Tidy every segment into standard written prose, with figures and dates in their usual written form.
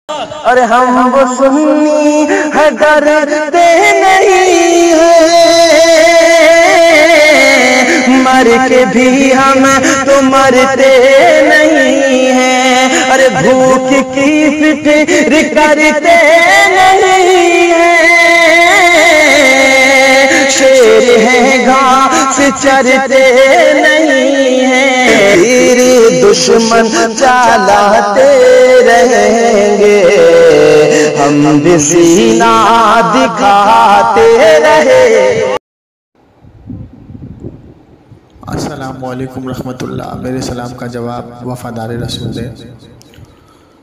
اور ہم وہ سنی ہے ڈرتے نہیں ہیں، مر کے بھی ہم تو مرتے نہیں ہیں، ارے بھوک کی فکر کرتے نہیں ہیں، شیر ہیں گھاس چرتے نہیں ہیں، تیرے دشمن چلاتے رہیں گے، ہم بھی سینہ دکھاتے رہے۔ السلام علیکم رحمۃ اللہ۔ میرے سلام کا جواب وفادار رسول دے۔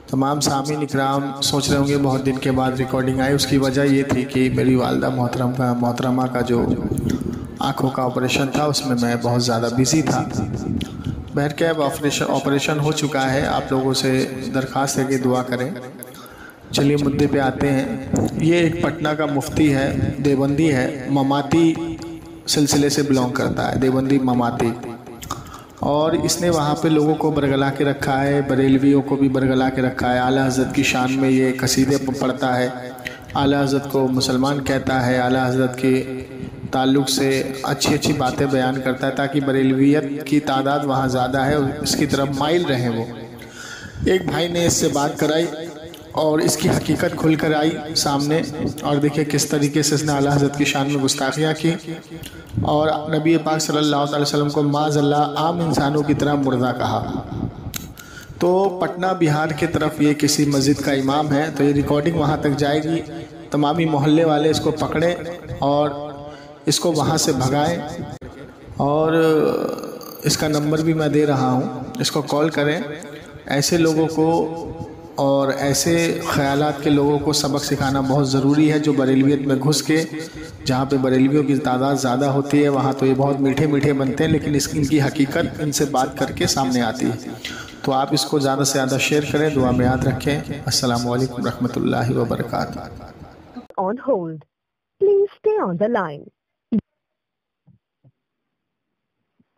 تمام سامعین اکرام سوچ رہے ہوں گے بہت دن کے بعد ریکارڈنگ آئی، اس کی وجہ یہ تھی کہ میری والدہ محترمہ کا جو آنکھوں کا آپریشن تھا اس میں میں بہت زیادہ بیزی تھا۔ بہرکیف آپریشن ہو چکا ہے، آپ لوگوں سے درخواست ہے کہ دعا کریں۔ چلیے مدعے پہ آتے ہیں۔ یہ ایک پٹنہ کا مفتی ہے، دیوبندی ہے، مماتی سلسلے سے بلونگ کرتا ہے، دیوبندی مماتی، اور اس نے وہاں پہ لوگوں کو برگلا کے رکھا ہے، بریلویوں کو بھی برگلا کے رکھا ہے۔ اعلیٰ حضرت کی شان میں یہ قصیدے پڑھتا ہے، اعلیٰ حضرت کو مسلمان کہتا ہے، اعلیٰ حضرت کے تعلق سے اچھی اچھی باتیں بیان کرتا ہے تاکہ بریلویت کی تعداد وہاں زیادہ ہے اور اس کی طرف مائل رہیں وہ۔ ایک بھائی نے اس سے بات کرائی اور اس کی حقیقت کھل کر آئی سامنے، اور دیکھیں کس طریقے سے اس نے اعلیٰ حضرت کی شان میں گستاخیاں کی اور نبی پاک صلی اللہ علیہ وسلم کو معاذ اللہ عام انسانوں کی طرح مردہ کہا۔ تو پٹنہ بہار کی طرف یہ کسی مسجد کا امام ہے، تو یہ ریکارڈنگ وہاں تک جائے گی، تمامی محلے والے اس کو پکڑیں اور اس کو وہاں سے بھگائیں، اور اس کا نمبر بھی میں دے رہا ہوں، اس کو کال کریں۔ ایسے لوگوں کو اور ایسے خیالات کے لوگوں کو سبق سکھانا بہت ضروری ہے، جو بریلویت میں گھس کے، جہاں پہ بریلویوں کی تعداد زیادہ ہوتی ہے وہاں تو یہ بہت میٹھے میٹھے بنتے ہیں، لیکن ان کی حقیقت ان سے بات کر کے سامنے آتی ہے۔ تو آپ اس کو زیادہ سے زیادہ شیئر کریں، دعا میں یاد رکھیں۔ السلام علیکم رحمۃ اللہ وبرکاتہ۔ On hold. Please stay on the line.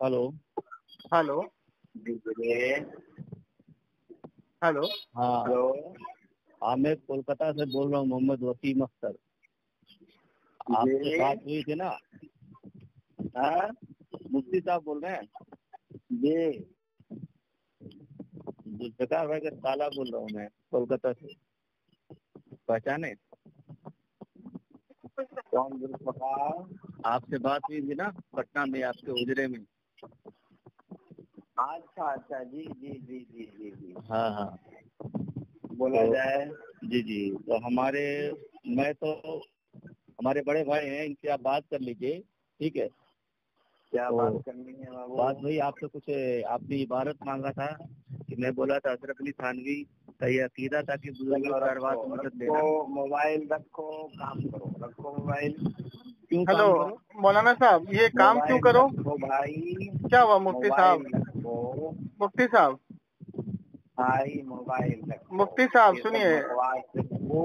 Hello hello hello ہاں ہلو، ہاں میں کولکاتہ سے بول رہا ہوں، محمد وسیم اختر۔ آپ سے بات ہوئی تھی نا؟ ہاں مفتی صاحب بول رہے ہیں جی؟ ذوالفقار بھائی کا سالہ بول رہا ہوں میں، کولکاتہ سے، پہچانے؟ کون ذوالفقار؟ آپ سے بات ہوئی تھی نا پٹنہ میں، آپ کے اجرے میں۔ اچھا اچھا، جی جی جی جی جی جی، ہاں ہاں بولا جائے۔ جی جی، تو ہمارے بڑے بھائی ہیں، ان سے آپ بات کر لیجیے، ٹھیک ہے؟ کیا بات کرنی ہے بات بھائی؟ آپ سے کچھ آپ نے عبارت مانگا تھا کہ میں بولا تھا اشرف علی تھانوی کا یہ عقیدہ تھا کہ بزرگوں کا ارواح کو مدد دینا۔ موبائل رکھو، کام کرو، رکھو موبائل۔ ہلو مولانا صاحب، یہ کام کیوں کرو؟ بھائی کیا ہوا مفتی صاحب؟ مفتی صاحب، مفتی صاحب سنیے،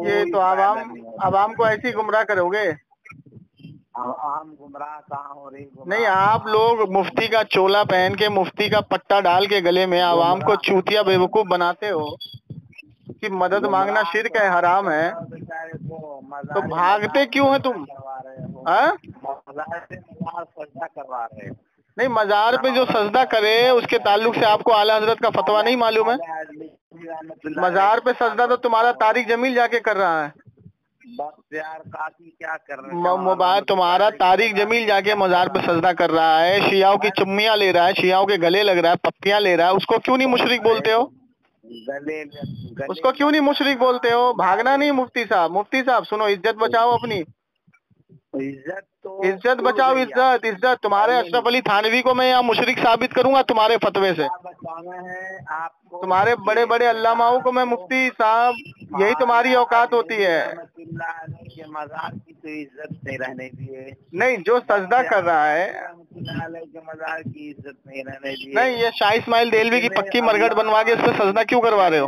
یہ تو عوام کو ایسے ہی گمراہ کرو گے؟ عام گمراہ کہاں ہو رہی؟ نہیں، آپ لوگ مفتی کا چولا پہن کے، مفتی کا پٹا ڈال کے گلے میں عوام کو چوتیا بیوقوف بناتے ہو کہ مدد مانگنا شرک ہے، حرام ہے، تو بھاگتے کیوں ہیں تم؟ نہیں، مزار پہ جو سجدہ کرے اس کے تعلق سے آپ کو اعلیٰ حضرت کا فتویٰ نہیں معلوم ہے؟ مزار پہ سجدہ تو تمہارا طارق جمیل جا کے کر رہا ہے، تمہارا طارق جمیل جا کے مزار پہ سجدہ کر رہا ہے، شیعوں کی چمیاں لے رہا ہے، شیعوں کے گلے لگ رہا ہے، پپیاں لے رہا ہے، اس کو کیوں نہیں مشرک بولتے ہو؟ اس کو کیوں نہیں مشرک بولتے ہو؟ بھاگنا نہیں مفتی صاحب، مفتی صاحب سنو، عزت بچاؤ اپنی، عزت بچاؤ، عزت۔ تمہارے اشرف علی تھانوی کو میں یہاں مشرک ثابت کروں گا تمہارے فتوے سے، تمہارے بڑے بڑے علاماؤں کو میں مفتی صاحب، یہی تمہاری اوقات ہوتی ہے۔ مزار کی تو عزت نہیں رہنے دیے، نہیں، جو سجدہ کر رہا ہے، مزار کی عزت نہیں رہنے دیے۔ نہیں، یہ شاہ اسماعیل دہلوی کی پکی مرگٹ بنوا کے اس پہ سجدہ کیوں کروا رہے ہو؟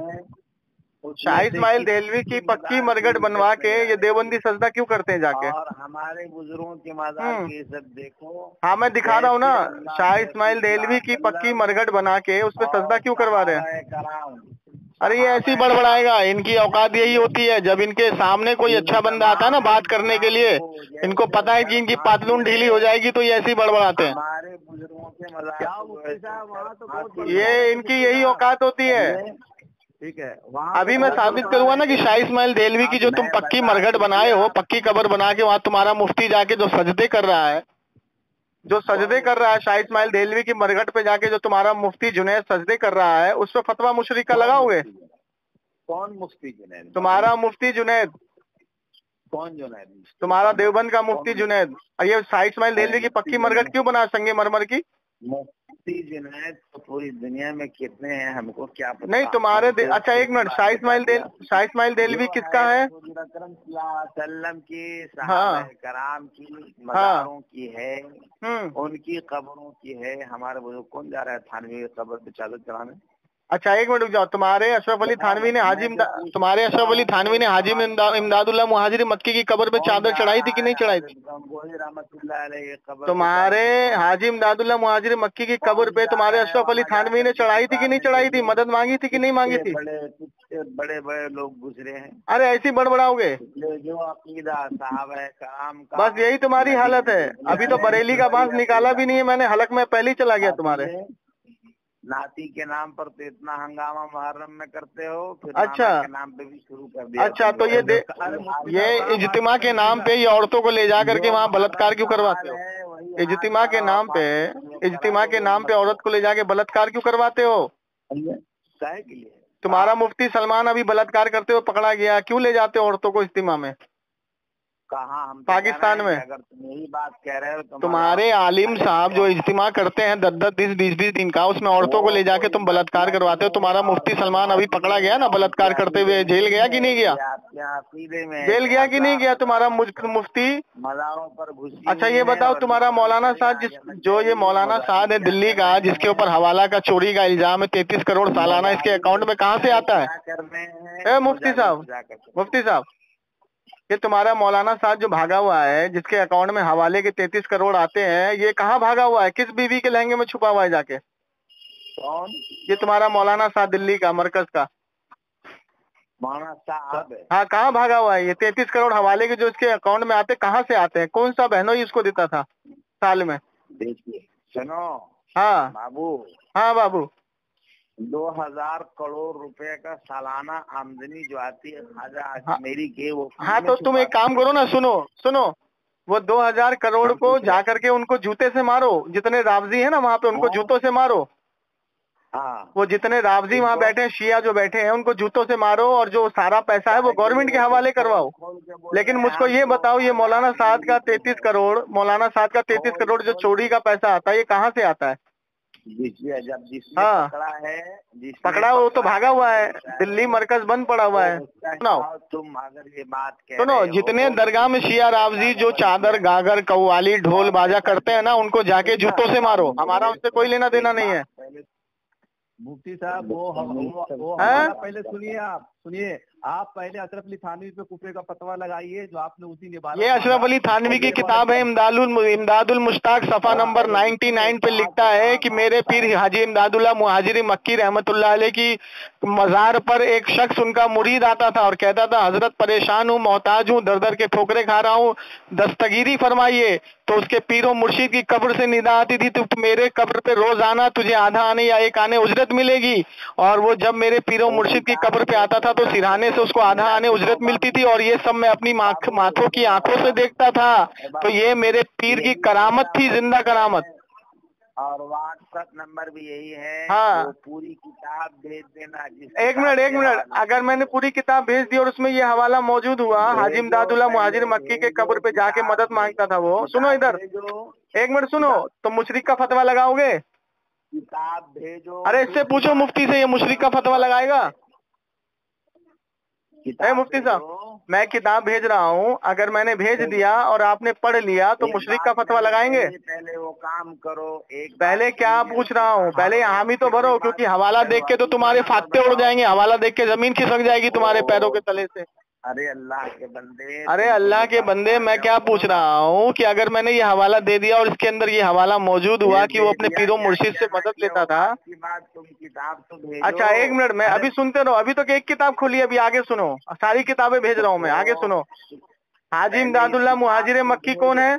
شاہ اسماعیل دہلوی کی پکی مرگٹ بنوا کے یہ دیوبندی سجدہ کیوں کرتے ہیں جا کے؟ اور ہمارے بزرگوں کے مزار کی عزت دیکھو۔ ہاں میں دکھا رہا ہوں نا، شاہ اسماعیل دہلوی کی پکی مرگٹ بنا کے اس پہ سجدہ کیوں کروا رہے ہیں؟ अरे ये ऐसी बड़बड़ाएगा, इनकी औकात यही होती है। जब इनके सामने कोई अच्छा बंदा आता है ना बात करने के लिए, इनको पता है कि इनकी पातलून ढीली हो जाएगी, तो ये ऐसी बड़बड़ाते हैं। हमारे बुजुर्गों के ये इनकी यही औकात होती है। ठीक है, अभी मैं साबित करूंगा ना कि शाह इस्माइल देहलवी की जो तुम पक्की मरघट बनाए हो, पक्की कब्र बना के वहाँ तुम्हारा मुफ्ती जाके जो सजदे कर रहा है, शाह इस्माइल देहलवी की मरघट पे जाके जो तुम्हारा मुफ्ती जुनैद सजदे कर रहा है, उस पर फतवा मुशरिक का लगाओगे? कौन मुफ्ती जुनैद? तुम्हारा मुफ्ती जुनैद। कौन जुनैद? तुम्हारा देवबंद का मुफ्ती जुनैद। ये शाह इस्माइल देहलवी की पक्की मरघट क्यों बना संगे मरमर की? मुफ्ती जुनैद तो पूरी दुनिया में कितने हैं हमको क्या पता। नहीं तुम्हारे अच्छा एक मिनट, शाह इस्माइल देहलवी किसका है? सल्लम की, सहाबा कराम की, मज़ारों की है, उनकी कब्रों की है। हमारे बुजुर्ग कौन जा रहा है थानवी की कब्र पे चादर चढ़ाने? अच्छा एक मिनट रुक जाओ। तुम्हारे अशरफ अली थानवी ने हाजी इमदादुल्लाह मुहाजिर मक्की की कब्र पे चादर चढ़ाई थी कि नहीं चढ़ाई थी? तुम्हारे हाजी इमदादुल्लाह मुहाजिर मक्की की कब्र पे तुम्हारे अशरफ अली थानवी ने चढ़ाई थी कि नहीं चढ़ाई थी? मदद मांगी थी कि नहीं मांगी थी? बड़े बड़े लोग गुजरे हैं। अरे ऐसी बड़बड़ाओगे जो अकीदा साहब है काम का, बस यही तुम्हारी हालत है। अभी तो बरेली का बांस निकाला भी नहीं है मैंने, हलक में पहले ही चला गया तुम्हारे। नाती के नाम पर तो इतना हंगामा मुहर्रम में करते हो, फिर अच्छा के नाम पे भी शुरू कर दिया। अच्छा तो ये इज्तिमा के नाम पे ये औरतों को ले जा करके वहाँ बलात्कार क्यों करवाते हो? इज्तिमा के नाम पे औरत को ले जाके बलात्कार क्यों करवाते हो? के लिए तुम्हारा मुफ्ती सलमान अभी बलात्कार करते हुए पकड़ा गया, क्यों ले जाते हो औरतों को इज्तिमा में? कहाँ हम पाकिस्तान में। अगर तुम यही बात कह रहे हो, तुम्हारे आलिम साहब जो इज्तिमा करते हैं 10-10, 20-20 दिन का, उसमें औरतों को ले जाके तुम बलात्कार करवाते हो। तुम्हारा मुफ्ती सलमान अभी पकड़ा गया ना बलात्कार करते हुए, जेल गया कि नहीं गया? जेल गया कि नहीं गया तुम्हारा मुफ्ती? मज़ारों पर घुसी। अच्छा ये बताओ, तुम्हारा मौलाना साद जो ये मौलाना साद है दिल्ली का, जिसके ऊपर हवाला का चोरी का इल्जाम है, 33 करोड़ सालाना इसके अकाउंट में कहाँ से आता है? मुफ्ती साहब ये तुम्हारा मौलाना साहब जो भागा हुआ है, जिसके अकाउंट में हवाले के 33 करोड़ आते हैं, ये कहाँ भागा हुआ है? किस बीवी के लहंगे में छुपा हुआ है जाके? कौन? ये तुम्हारा मौलाना साहब दिल्ली का, मरकज का मौलाना साहब। हाँ कहाँ भागा हुआ है? ये 33 करोड़ हवाले के जो इसके अकाउंट में आते, कहाँ से आते हैं? कौन सा बहनोई उसको देता था साल में? देखिए सुनो। हाँ बाबू। हाँ बाबू, 2000 करोड़ रुपए का सालाना आमदनी जो आती है खाजा मेरी के वो। हाँ तो तुम एक काम करो ना, सुनो वो 2000 करोड़ को जा करके उनको जूते से मारो। जितने रावजी है ना वहाँ पे, उनको जूतों से मारो। हाँ वो जितने रावजी वहाँ बैठे हैं, शिया जो बैठे हैं, उनको जूतों से मारो, और जो सारा पैसा है वो गवर्नमेंट के हवाले करवाओ। लेकिन मुझको ये बताओ, ये मौलाना साद का 33 करोड़ जो चोरी का पैसा आता है, ये कहाँ से आता है? जब जिसने पकड़ा वो तो भागा हुआ है, दिल्ली मरकज बंद पड़ा हुआ है। तुम अगर ये बात सुनो, जितने दरगाह में शिया रावजी जो चादर गागर कव्वाली ढोल बाजा करते हैं ना, उनको जाके जूतों से मारो। हमारा उससे कोई लेना देना नहीं है। मुफ्ती साहब वो पहले सुनिए आप पहले अशरफ अली थानवी पे कुफरे का फतवा लगाइए जो आपने उसी ने। ये अशरफ अली थानवी की किताब है इमदादुल मुश्ताक, सफा नंबर 99 पे लिखता है कि मेरे पीर हाजी इमदादुल्लाह मुहाजिर मक्की रहमतुल्लाह अलैह की मज़ार पर एक शख्स उनका मुरीद आता था और कहता था, हजरत परेशान हूँ, मोहताज हूँ, दर दर के ठोकरे खा रहा हूँ, दस्तगीरी फरमाइए। तो उसके पीरो मुर्शिद की कब्र से निदा आती थी, तो मेरे कब्र पे रोज आना, तुझे आधा आने या एक आने उजरत मिलेगी। और वो जब मेरे पीरो मुर्शिद की कब्र पे आता था तो सिरहाने से उसको आधा आने उजरत मिलती थी, और ये सब मैं अपनी माथों की आंखों से देखता था। तो ये मेरे पीर की करामत थी, जिंदा करामत। और व्हाट्सएप नंबर भी यही है। हाँ, तो पूरी किताब भेज देना। एक मिनट, अगर मैंने पूरी किताब भेज दी और उसमें ये हवाला मौजूद हुआ, हाजी इमदादुल्लाह मुहाजिर मक्की के कब्र पे जाके मदद मांगता था वो, सुनो इधर, एक मिनट सुनो, तो मुशरिक का फतवा लगाओगे? किताब भेजो। अरे इससे पूछो मुफ्ती से, ये मुशरिक का फतवा लगाएगा? मुफ्ती साहब, मैं किताब भेज रहा हूँ, अगर मैंने भेज दिया और आपने पढ़ लिया तो मुशरिक का फतवा लगाएंगे? पहले वो काम करो। पहले क्या पूछ रहा हूँ, पहले हामी तो भरो, क्योंकि हवाला देख के तो तुम्हारे फात्ते उड़ जाएंगे। हवाला देख के जमीन खिसक जाएगी तुम्हारे पैरों के तले से। अरे अल्लाह के बंदे, अरे अल्लाह के बंदे, मैं क्या पूछ रहा हूँ कि अगर मैंने ये हवाला दे दिया और इसके अंदर ये हवाला मौजूद हुआ कि वो अपने पीरो मुर्शिद से मदद लेता था। की बात, तुम किताब तो भेजो। अच्छा एक मिनट, मैं अभी सुनते रहो, अभी तो एक किताब खोली, अभी आगे सुनो, सारी किताबें भेज रहा हूँ मैं, आगे सुनो। हाजी इमदादुल्लाह मुहाजिर मक्की कौन है?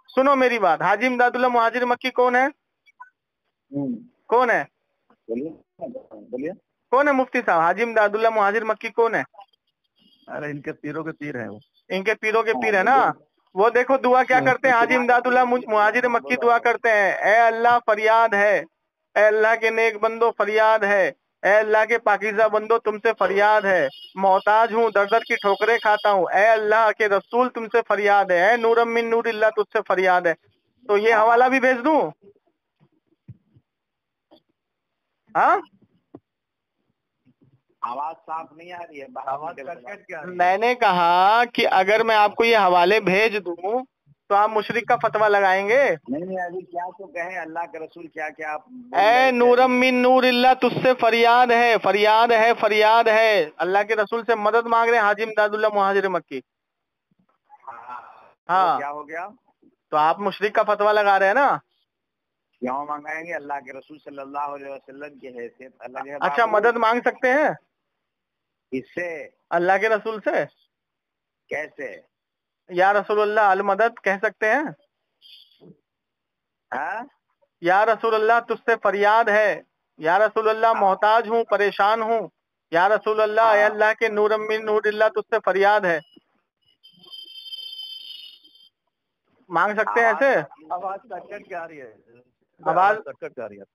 सुनो मेरी बात, हाजी इमदादुल्लाह मुहाजिर मक्की कौन है? कौन है? बोलिए। कौन है मुफ्ती साहब? हाजी इमदादुल्लाह मुहाजिर मक्की कौन है? अरे इनके पीरों के पीर हैं वो। इनके पीरों के पीर है ना। वो देखो दुआ क्या करते हैं, हाजी इमदादुल्लाह मुहाजिर मक्की दुआ करते हैं, ए अल्लाह फरियाद है, ए अल्लाह के नेक बंदो फरियाद है, ए अल्लाह के पाकीज़ा बंदो तुमसे फरियाद है, मोहताज हूँ, दर दर की ठोकरें खाता हूँ, ए अल्लाह के रसूल तुमसे फरियाद है, ए नूरम मिन नूरिल्लाह तुझसे फरियाद है। तो ये हवाला भी भेज दूं? हाँ, आवाज साफ नहीं आ रही है, आवाज कट क्या? मैंने कहा कि अगर मैं आपको ये हवाले भेज दूं तो आप मुशरिक का फतवा लगाएंगे? नहीं, अभी क्या तो कहे अल्लाह के रसूल, क्या क्या आप ए नूरम मिन नूरिल्लाह तुझसे फरियाद है, फरियाद है, फरियाद है। अल्लाह के रसूल से मदद मांग रहे हैं हाजी इमदादुल्लाह मुहाजिर मक्की। हाँ, क्या हो गया? तो आप मुशरिक का फतवा लगा रहे हैं ना? क्यों मंगाएंगे? अल्लाह के रसूल सल्लल्लाहु अलैहि वसल्लम की हैसियत अलग है। अच्छा, मदद मांग सकते हैं इससे? अल्लाह के रसूल से? कैसे? या रसूलुल्लाह अल मदद कह सकते हैं? हाँ? या रसूलुल्लाह तुझसे फरियाद है, या रसूलुल्लाह मोहताज हूँ, परेशान हूँ, या रसूलुल्लाह ए अल्लाह के नूरम मिन नूरिल्लाह तुझसे फरियाद है, मांग सकते हैं ऐसे? आवाज कट क्या आ रही है? आवाज कट क्या आ रही है?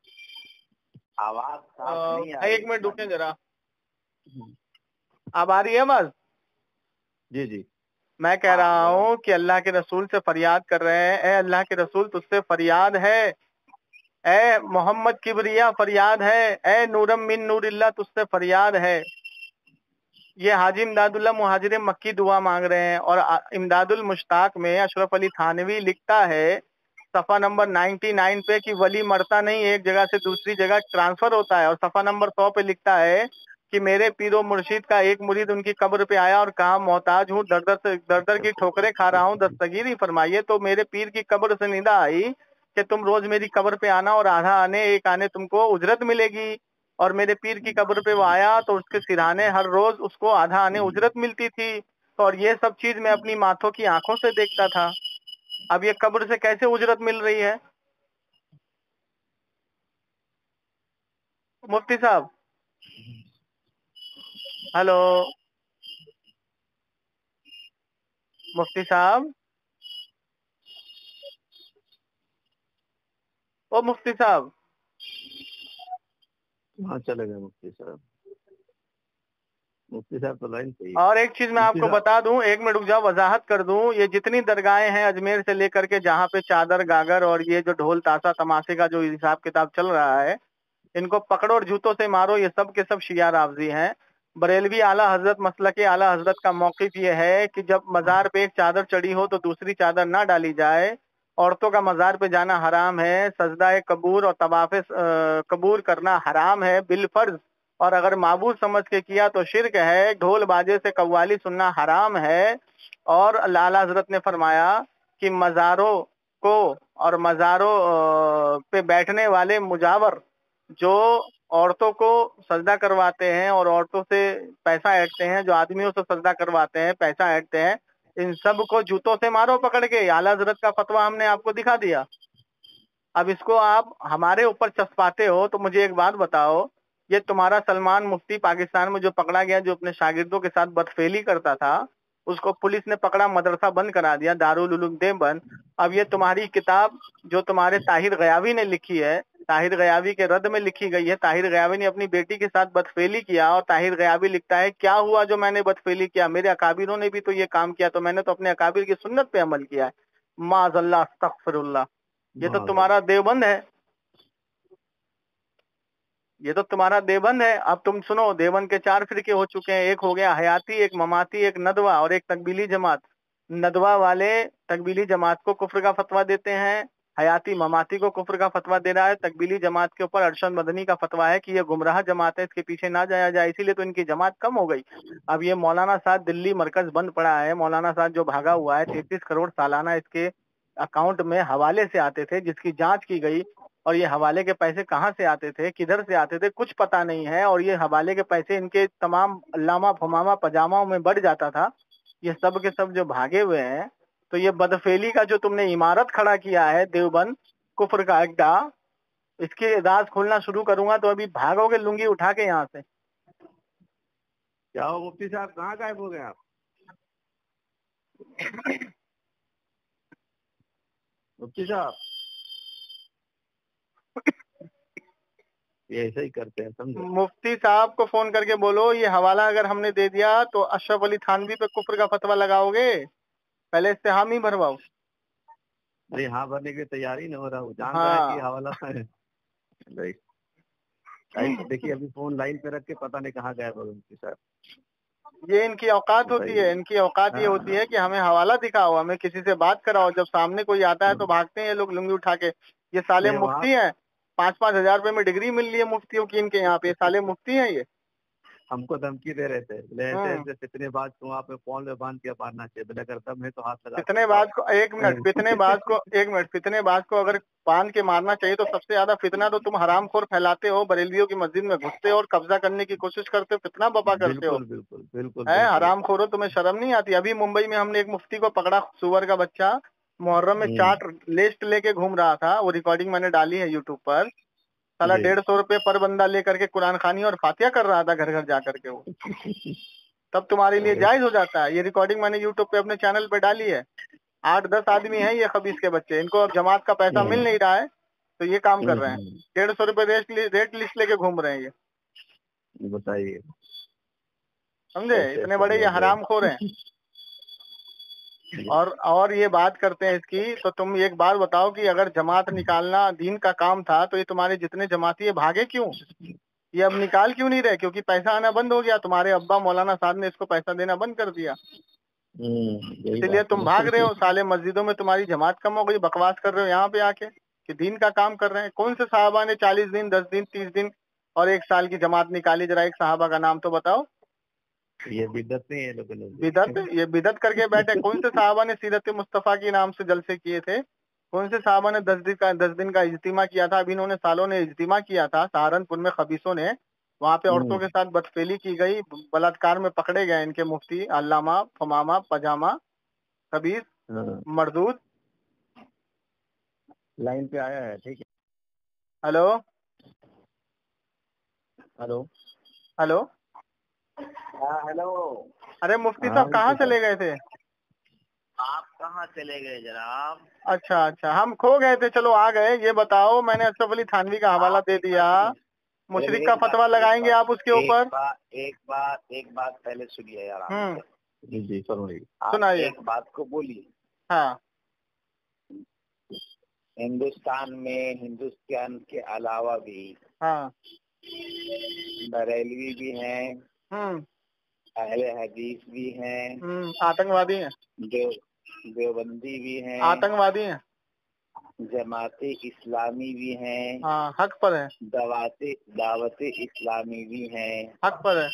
आवाज साफ नहीं आ रही। एक मिनट रुकें जरा, अब आ रही है आवाज? जी जी। मैं कह रहा हूँ कि अल्लाह के रसूल से फरियाद कर रहे हैं, ए अल्लाह के रसूल तुझसे फरियाद है, ए मोहम्मद किबरिया फरियाद है, ए नूरम मिन नूरिल्लाह तुझसे फरियाद है। ये हाजी इमदादुल्लाह मुहाजिर मक्की दुआ मांग रहे हैं। और इमदादुल मुश्ताक में अशरफ अली थानवी लिखता है सफ़ा नंबर 99 पे कि वली मरता नहीं, एक जगह से दूसरी जगह ट्रांसफर होता है। और सफ़ा नंबर 100 पे लिखता है कि मेरे पीरो मुर्शिद का एक मुरीद उनकी कब्र पे आया और कहा मोहताज हूँ, दर दर की ठोकरें खा रहा हूँ, दस्तगीरी फरमाइए। तो मेरे पीर की कब्र से निदा आई कि तुम रोज मेरी कब्र पे आना और आधा आने एक आने तुमको उजरत मिलेगी। और मेरे पीर की कब्र पे वो आया तो उसके सिरहाने हर रोज उसको आधा आने उजरत मिलती थी। तो और ये सब चीज मैं अपनी माथों की आंखों से देखता था। अब ये कब्र से कैसे उजरत मिल रही है? मुफ्ती साहब, हेलो मुफ्ती साहब, ओ मुफ्ती साहब। हाँ चले गए मुफ्ती साहब। मुफ्ती साहब तो लाइन पे ही। और एक चीज मैं आपको बता दूं, एक मिनट रुक जाओ, वजाहत कर दूं। ये जितनी दरगाहें हैं अजमेर से लेकर के जहाँ पे चादर गागर और ये जो ढोल ताशा तमाशे का जो हिसाब किताब चल रहा है, इनको पकड़ो और जूतों से मारो। ये सब के सब शिया रावजी हैं। बरेलवी आला हजरत मसलक आला हजरत का मौक़िफ़ ये है कि जब मज़ार पे एक चादर चढ़ी हो तो दूसरी चादर ना डाली जाए। औरतों का मज़ार पे जाना हराम है। सजदा कबूर और तवाफ़ कबूर करना हराम है बिलफर्ज। और अगर माबूद समझ के किया तो शिरक है। ढोल बाजे से कव्वाली सुनना हराम है। और आला हजरत ने फरमाया कि मज़ारों को और मज़ारों पे बैठने वाले मुजावर जो औरतों को सजदा करवाते हैं और औरतों से पैसा ऐंठते हैं, जो आदमियों से सजदा करवाते हैं, पैसा ऐंठते हैं, इन सब को जूतों से मारो पकड़ के। आला हजरत का फतवा हमने आपको दिखा दिया। अब इसको आप हमारे ऊपर चस्पाते हो तो मुझे एक बात बताओ, ये तुम्हारा सलमान मुफ्ती पाकिस्तान में जो पकड़ा गया, जो अपने शागिर्दों के साथ बदफेली करता था, उसको पुलिस ने पकड़ा, मदरसा बंद करा दिया, दारुल उलूम देवबंद। अब ये तुम्हारी किताब जो तुम्हारे ताहिर गयावी ने लिखी है, ताहिर गयावी के रद्द में लिखी गई है। ताहिर गयावी ने अपनी बेटी के साथ बदफेली किया और ताहिर गयावी लिखता है क्या हुआ जो मैंने बदफेली किया, मेरे अकाबिरों ने भी तो ये काम किया, तो मैंने तो अपने अकाबिर की सुन्नत पे अमल किया है। माज़ल्लाह अस्तगफिरुल्लाह। ये तो तुम्हारा देवबंद है, ये तो तुम्हारा देवबंद है। अब तुम सुनो, देवबंद के 4 फिरके हो चुके हैं। एक हो गया हयाती, एक ममाती, एक नदवा और एक तकबीली जमात। नदवा वाले तकबीली जमात को कुफ्र का फतवा देते हैं हयाती ममाती को कुफ्र का फतवा दे रहा है। तकबीली जमात के ऊपर अरशद मदनी का फतवा है कि ये गुमराह जमात है, इसके पीछे ना जाया जाए, इसीलिए तो इनकी जमात कम हो गई। अब ये मौलाना साहब दिल्ली मरकज बंद पड़ा है, मौलाना साहब जो भागा हुआ है, 33 करोड़ सालाना इसके अकाउंट में हवाले से आते थे, जिसकी जांच की गई, और ये हवाले के पैसे कहाँ से आते थे, किधर से आते थे, कुछ पता नहीं है। और ये हवाले के पैसे इनके तमाम अल्लामा फमामा पजामाओं में बढ़ जाता था। ये सब के सब जो भागे हुए हैं, तो ये बदफेली का जो तुमने इमारत खड़ा किया है देवबंद कुफ्र का अड्डा, इसके राज खोलना शुरू करूंगा तो अभी भागोगे लुंगी उठा के यहाँ से। क्या हो मुफ्ती साहब, कहाँ गायब हो गए आप? मुफ्ती साहब ये ऐसे ही करते हैं, समझे? मुफ्ती साहब को फोन करके बोलो ये हवाला अगर हमने दे दिया तो अशरफ अली थानवी पे कुफ्र का फतवा लगाओगे, पहले इस्तेहाम ही भरवाओ। अरे हाँ, भरने की तैयारी नहीं हो रहा हूँ, जान हाँ। रहा है कि हवाला है। देखिए अभी फोन लाइन पे रख के पता नहीं कहाँ गए मुफ्ती साहब। ये इनकी औकात होती है, इनकी औकात ये होती है कि हमें हवाला दिखाओ, हमें किसी से बात कराओ। जब सामने कोई आता है तो भागते हैं ये लोग लुंगी उठा के। ये साले नहीं, मुफ्ती हैं, 5-5 हजार रुपए में डिग्री मिल रही है मुफ्तियों की इनके यहाँ पे, साले मुफ्ती हैं ये। हमको धमकी दे रहे थे, ऐसे कितने बात को वहाँ पे फोन में बांध के मारना चाहिए, बोले अगर दम है तो हाथ लगा। कितने बात को एक मिनट, कितने बात को एक मिनट, कितने बात को अगर बांध के मारना चाहिए तो सबसे ज्यादा फितना तो तुम हरामखोर फैलाते हो, बरेलवियों की मस्जिद में घुसते हो और कब्जा करने की कोशिश करते हो, फितना बपा करते हो। बिल्कुल बिल्कुल है हरामखोरो, तुम्हें शर्म नहीं आती? अभी मुंबई में हमने एक मुफ्ती को पकड़ा, सुअर का बच्चा, मुहर्रम में चाट लिस्ट लेके घूम रहा था, वो रिकॉर्डिंग मैंने डाली है यूट्यूब पर। साला 150 रुपए पर बंदा लेकर के कुरान खानी और फातिया कर रहा था घर घर जा करके वो। तब तुम्हारे लिए जायज हो जाता है। ये रिकॉर्डिंग मैंने यूट्यूब पे अपने चैनल पे डाली है। 8-10 आदमी हैं ये खबीस के बच्चे, इनको अब जमात का पैसा मिल नहीं रहा है तो ये काम कर रहे हैं। 150 रुपए रेट लिस्ट लेके घूम रहे हैं ये, बताइए, समझे? इतने बड़े ये हरामखोर हैं। और ये बात करते हैं इसकी, तो तुम एक बार बताओ कि अगर जमात निकालना दीन का काम था तो ये तुम्हारे जितने जमाती है भागे क्यों? ये अब निकाल क्यों नहीं रहे? क्योंकि पैसा आना बंद हो गया, तुम्हारे अब्बा मौलाना साहब ने इसको पैसा देना बंद कर दिया, इसलिए तुम भाग रहे हो। साले मस्जिदों में तुम्हारी जमात कम हो गई, बकवास कर रहे हो यहाँ पे आके कि दीन का काम कर रहे हैं। कौन से साहबा ने 40 दिन 10 दिन 30 दिन और 1 साल की जमात निकाली? जरा एक साहबा का नाम तो बताओ। ये बिदत नहीं है लोगों ने, बिदत, ये बिदत करके बैठे। कौन से साहबा ने सीरत मुस्तफा के नाम से जलसे किए थे? कौन से साहबा ने 10 दिन का इज्तिमा किया था? अभी इन्होंने सालों ने इज्तिमा किया था सहारनपुर में, खबीसों ने, वहाँ पे औरतों के साथ बदफेली की गई, बलात्कार में पकड़े गए इनके मुफ्ती, अल्लामा फमामा पजामा खबीस मरदूद। लाइन पे आया है, ठीक है। हेलो हेलो हेलो, हाँ हेलो। अरे मुफ्ती साहब कहाँ चले गए थे? आप कहाँ चले गए जनाब? अच्छा, हम खो गए थे, चलो आ गए। ये बताओ, मैंने अशरफ अली थानवी का हवाला दे दिया, मुशरिक का फतवा लगाएंगे आप उसके ऊपर? एक बात पहले सुनिए यार। जी सुनाइए। एक बात को बोलिए। हाँ, हिंदुस्तान के अलावा भी हाँ, बरेलवी भी हैं, अहले हदीस भी हैं, आतंकवादी हैं, देवबंदी भी हैं, आतंकवादी हैं, जमाते इस्लामी भी हैं, हाँ, हक पर है, दावते इस्लामी भी हैं, हक पर है।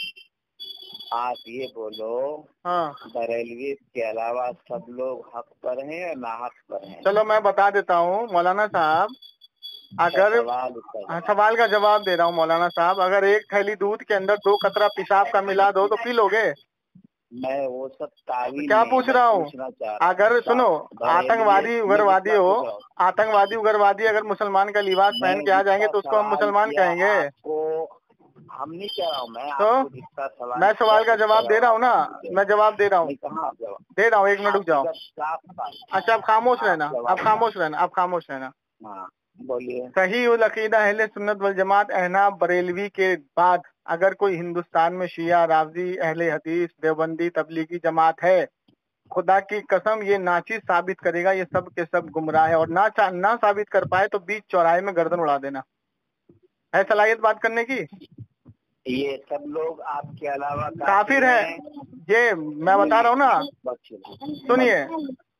आप ये बोलो, हाँ, बरेलवी के अलावा सब लोग हक पर हैं या ना हक पर हैं? चलो मैं बता देता हूँ मौलाना साहब, अगर सवाल का जवाब दे रहा हूँ मौलाना साहब, अगर एक थैली दूध के अंदर 2 कतरा पेशाब का मिला दो तो पी लोगे? मैं वो सब तावील क्या पूछ रहा हूँ? अगर सुनो, आतंकवादी उग्रवादी अगर मुसलमान का लिबास पहन के आ जाएंगे तो उसको हम मुसलमान कहेंगे? हम नहीं कह रहा हूँ मैं सवाल का जवाब दे रहा हूँ ना, मैं जवाब दे रहा हूँ, 1 मिनट रुक जाओ। अच्छा, आप खामोश रहना, बोलिए। सही उल अकीदा अहले सुन्नत वल जमात अहनाफ बरेलवी के बाद अगर कोई हिंदुस्तान में शिया, रावजी, अहले हदीस, देवबंदी, तबलीगी जमात है, खुदा की कसम ये नाचीज साबित करेगा ये सब के सब गुमराह है, और ना साबित कर पाए तो बीच चौराहे में गर्दन उड़ा देना। है सलाहियत बात करने की? ये सब लोग आपके अलावा काफिर है, ये मैं बता रहा हूँ ना। सुनिए,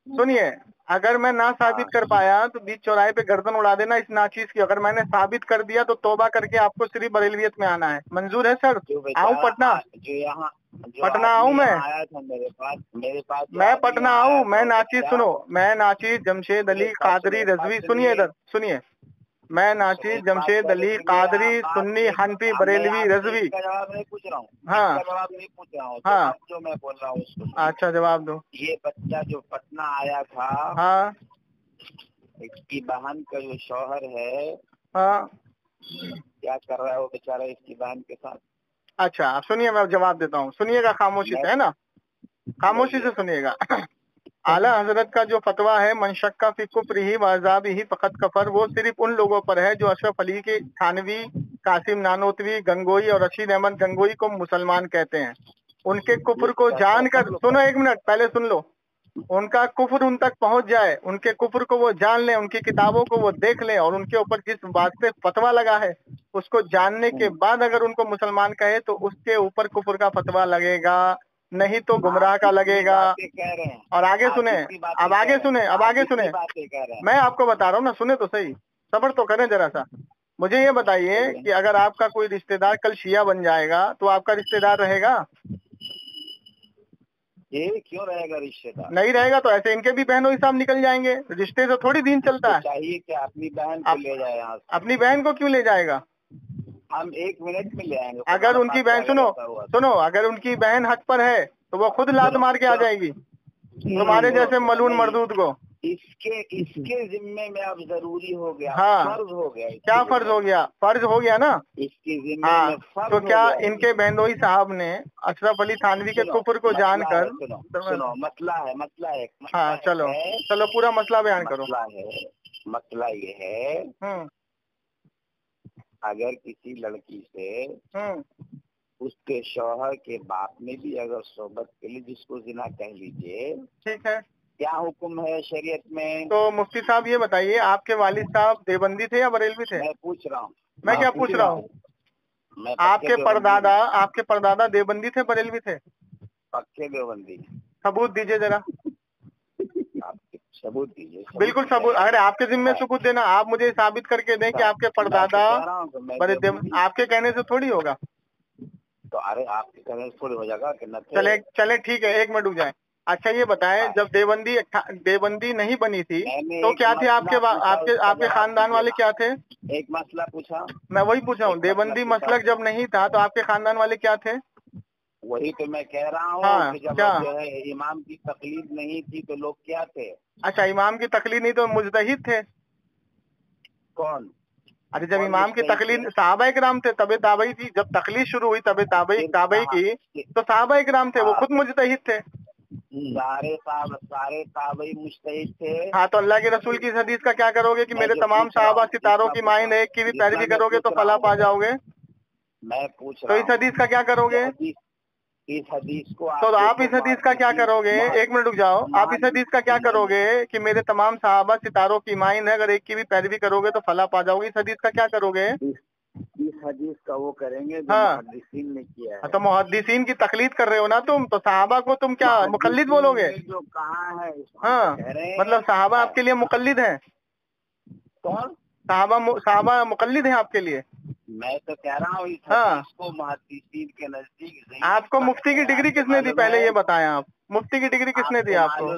सुनिए, अगर मैं ना साबित कर पाया तो बीच चौराहे पे गर्दन उड़ा देना इस नाचीज की। अगर मैंने साबित कर दिया तो तौबा करके आपको सिर्फ बरेलवियत में आना है। मंजूर है सर? आऊं पटना? जो यहाँ पटना आऊं मैं? आया था मेरे पास मैं पटना आऊं? मैं नाचीज, सुनो, मैं नाचीज जमशेद अली कादरी रजवी, सुनिए इधर सुनिए, मैं नाचीज जमशेद अली कादरी सुन्नी हनफी बरेलवी रजवी। जवाब नहीं पूछ रहा हूँ, हाँ जवाब नहीं पूछ रहा हूँ, हाँ, जो मैं बोल रहा हूँ उसको। अच्छा जवाब दो। ये बच्चा जो पटना आया था, हाँ इसकी बहन का जो शौहर है हाँ, क्या कर रहा है वो बेचारा इसकी बहन के साथ? अच्छा आप सुनिए, मैं जवाब देता हूँ, सुनिएगा खामोशी से, है ना, खामोशी से सुनिएगा। आला हजरत का जो फतवा है मनशक्का फी कुफ्रिही व अज़ाबिही फ़क़त कफर, वो सिर्फ उन लोगों पर है जो अशरफ अली के थानवी, कासिम नानोतवी, गंगोई और रशीद अहमद गंगोई को मुसलमान कहते हैं। उनके कुफ्र को जानकर, सुनो एक मिनट पहले सुन लो, उनका कुफ्र उन तक पहुंच जाए, उनके कुफ्र को वो जान लें, उनकी किताबों को वो देख लें और उनके ऊपर जिस बात से फतवा लगा है उसको जानने के बाद अगर उनको मुसलमान कहे तो उसके ऊपर कुफ्र का फतवा लगेगा, नहीं तो गुमराह का लगेगा। और आगे सुने, अब आगे सुने, अब आगे सुने, मैं आपको बता रहा हूँ ना, सुने तो सही, सब्र तो करें जरा सा। मुझे ये बताइए कि अगर आपका कोई रिश्तेदार कल शिया बन जाएगा तो आपका रिश्तेदार रहेगा? ये क्यों रहेगा रिश्तेदार? नहीं रहेगा तो ऐसे इनके भी बहनों हिसाब निकल जाएंगे, रिश्ते से थोड़ी दिन चलता है। चाहिए कि अपनी बहन को ले जाए यहाँ से। अपनी बहन को क्यों ले जाएगा? हम 1 मिनट में ले आएंगे। अगर उनकी बहन, सुनो सुनो, अगर उनकी बहन हक पर है तो वो खुद लात मार के आ जाएगी तुम्हारे जैसे मलून मरदूद को। इसके जिम्मे में अब जरूरी हो गया, हाँ, फर्ज हो गया। क्या फर्ज हो गया? फर्ज हो गया ना इसके जिम्मे हाँ। में फर्ज तो क्या हो गया। इनके बहनोई साहब ने अशरफ अली थानवी के कुफ्र को जानकर, सुनो मसला है हाँ चलो चलो पूरा मसला बयान करो। मसला ये है, अगर किसी लड़की से उसके शौहर के बाप ने भी अगर सोबत के लिए, जिसको जिना कह लीजिए, ठीक है, क्या हुक्म है शरीयत में? तो मुफ्ती साहब ये बताइए, आपके वालिद साहब देवबंदी थे या बरेलवी थे? मैं पूछ रहा हूँ। मैं क्या पूछ रहा हूँ? आपके परदादा देवबंदी थे बरेलवी थे? पक्के देवबंदी। सबूत दीजिए जरा, सबूत दीजिए। बिल्कुल सबूत, अरे आपके जिम्मे सबूत देना, आप मुझे साबित करके दें कि आपके परदादा आपके कहने से थोड़ी होगा। तो अरे आपके कहने से थोड़ी हो जाएगा कि चले ठीक है, 1 मिनट रुक जाए। अच्छा ये बताएं, जब देवबंदी नहीं बनी थी तो क्या थे आपके खानदान वाले क्या थे? एक मसला पूछा, मैं वही पूछा हूँ। देवबंदी मसलक जब नहीं था तो आपके खानदान वाले क्या थे? वही तो मैं कह रहा हूँ। हाँ, जब क्या? जो है इमाम की तकलीद नहीं थी तो लोग क्या थे? अच्छा इमाम की तकलीद नहीं तो मुजतहिद थे। कौन? अरे जब इमाम की तकलीद सहाबा किराम थे, तबे ताबई थी, जब तकलीद शुरू हुई तबे ताबई की तो सहाबा किराम थे, वो खुद मुजतहिद थे। सारे ताबई मुजतहिद थे। हाँ तो अल्लाह के रसूल की इस हदीस का क्या करोगे कि मेरे तमाम सहाबा सितारों की माइन एक की भी पैरवी करोगे तो फला पा जाओगे? मैं पूछ रहा हूँ तो इस हदीस का क्या करोगे? इस हदीस को तो आप इस हदीस का क्या करोगे? 1 मिनट रुक जाओ, आप इस हदीस का क्या करोगे कि मेरे तमाम सहाबा सितारों की माइन है, अगर एक की भी पैरवी करोगे तो फला पा जाओगे, इस हदीस का क्या करोगे? इस हदीस का वो करेंगे जो मुहद्दिसीन ने किया है। तो मुहद्दिसीन की तकलीद कर रहे हो ना तुम, तो सहाबा को तुम क्या मुकल्लिद बोलोगे? जो कहाँ है हाँ, मतलब सहाबा आपके लिए मुकल्लिद है? कौन? सहाबा मुकल्लिद है आपके लिए? मैं तो कह रहा हूँ इसको मुहद्दिसीन के नजदीक। आपको मुफ्ती की डिग्री किसने दी पहले ये बताएं आप? मुफ्ती की डिग्री किसने दी आपको?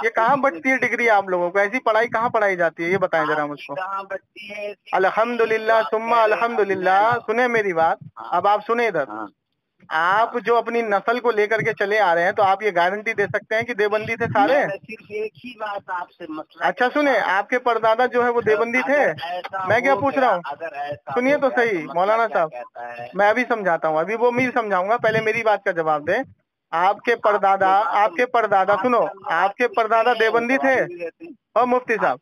ये कहाँ बचती है डिग्री आप लोगों को? ऐसी पढ़ाई कहाँ पढ़ाई जाती है ये बताएं जरा मुझको। कहाँ बचती है? अल्हम्दुलिल्लाह सुम्मा अल्हम्दुलिल्लाह। सुने मेरी बात, अब आप सुने इधर। आप जो अपनी नस्ल को लेकर के चले आ रहे हैं तो आप ये गारंटी दे सकते हैं कि देवबंदी थे सारे? सिर्फ एक ही बात आपसे मसला। अच्छा सुने, आपके परदादा जो है वो देवबंदी थे? मैं क्या पूछ रहा हूँ, सुनिए तो सही मौलाना साहब, मैं अभी समझाता हूँ, अभी वो मैं समझाऊंगा, पहले मेरी बात का जवाब दे। आपके परदादा सुनो, आपके परदादा देवबंदी थे? और मुफ्ती साहब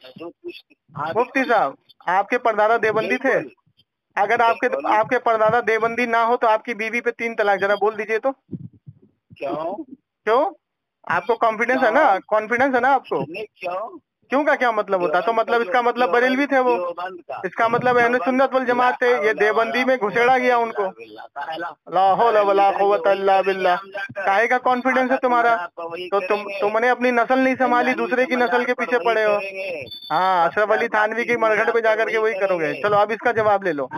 आपके परदादा देवबंदी थे? अगर आपके परदादा देवबंदी ना हो तो आपकी बीवी पे 3 तलाक जरा बोल दीजिए तो। क्यों? आपको कॉन्फिडेंस है ना? आपको क्यों का क्या मतलब होता? तो मतलब इसका मतलब बरेलवी थे वो, इसका मतलब अहले सुन्नत वल जमात थे। ये देवबंदी में घुसेड़ा गया उनको। ला हौला वला कुव्वता इल्ला बिल्लाह। काहे का कॉन्फिडेंस है तुम्हारा? तो तुमने अपनी नस्ल नहीं संभाली, दूसरे की नस्ल के पीछे पड़े हो। हाँ, अशरफ अली थानवी की मरघट पे जाकर के वही करोगे। चलो अब इसका जवाब ले लो,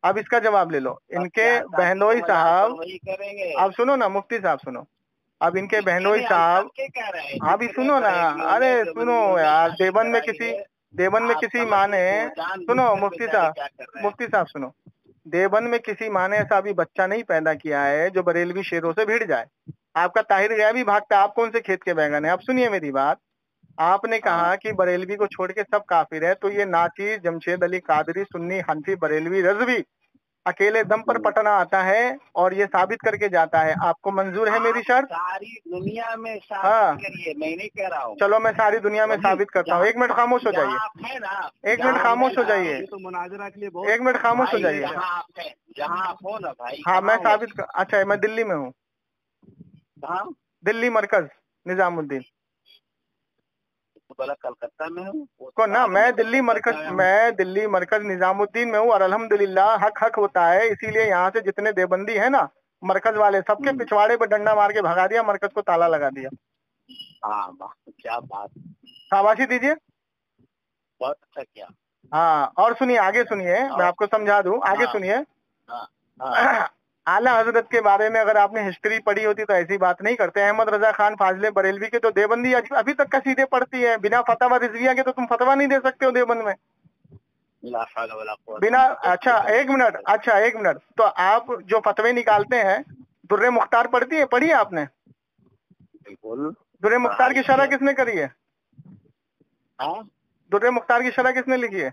अब इसका जवाब ले लो। इनके बहनोई साहब, अब सुनो ना मुफ्ती साहब, सुनो। अब इनके बहनोई साहब, अभी सुनो ना, अरे सुनो यार, देवबंद में किसी माँ ने, सुनो मुफ्ती साहब सुनो, देवबंद में किसी माँ ने ऐसा अभी बच्चा नहीं पैदा किया है जो बरेलवी शेरों से भिड़ जाए। आपका ताहिर गया भी भागता, आप कौन से खेत के बैगन है? अब सुनिए मेरी बात। आपने कहा कि बरेलवी को छोड़ के सब काफिर है, तो ये नाची, जमशेद अली कादरी, सुन्नी, हनफी, बरेलवी, रजवी अकेले दम पर पटना आता है और ये साबित करके जाता है। आपको मंजूर है मेरी शर्त? सारी दुनिया में हाँ, करिए, मैं नहीं कह रहा हूँ। चलो मैं सारी दुनिया में साबित करता हूँ। एक मिनट खामोश हो जाइए, एक मिनट खामोश हो जाइए, तो मुनाजरा के लिए एक मिनट खामोश हो जाइए। जहाँ आप हो ना भाई। हाँ मैं साबित कर, अच्छा मैं दिल्ली में हूँ, दिल्ली मरकज निजामुद्दीन। कलकत्ता में हूँ को ना, मैं दिल्ली मरकज निजामुद्दीन में हूँ और अल्हम्दुलिल्लाह हक होता है। इसीलिए यहाँ से जितने देवबंदी है ना, मरकज वाले, सबके पिछवाड़े पे डंडा मार के भगा दिया, मरकज को ताला लगा दिया। हाँ क्या बात, शाबाशी दीजिए, बहुत अच्छा किया। हाँ, और सुनिए, आगे सुनिए, मैं आपको समझा दूं, आगे सुनिए। आला हजरत के बारे में अगर आपने हिस्ट्री पढ़ी होती तो ऐसी बात नहीं करते। अहमद रजा खान फाजले बरेलवी के तो देवबंदी अभी तक कसीदे पढ़ती है। बिना फतवा रिजविया के तो तुम फतवा नहीं दे सकते हो देवबंद में, बिना। अच्छा एक मिनट, तो आप जो फतवे निकालते हैं, दुर्रे मुख्तार पढ़ी है आपने? बिल्कुल। दुर्रे मुख्तार की शरह किसने करी है? दुर्रे मुख्तार की शरह किसने लिखी है?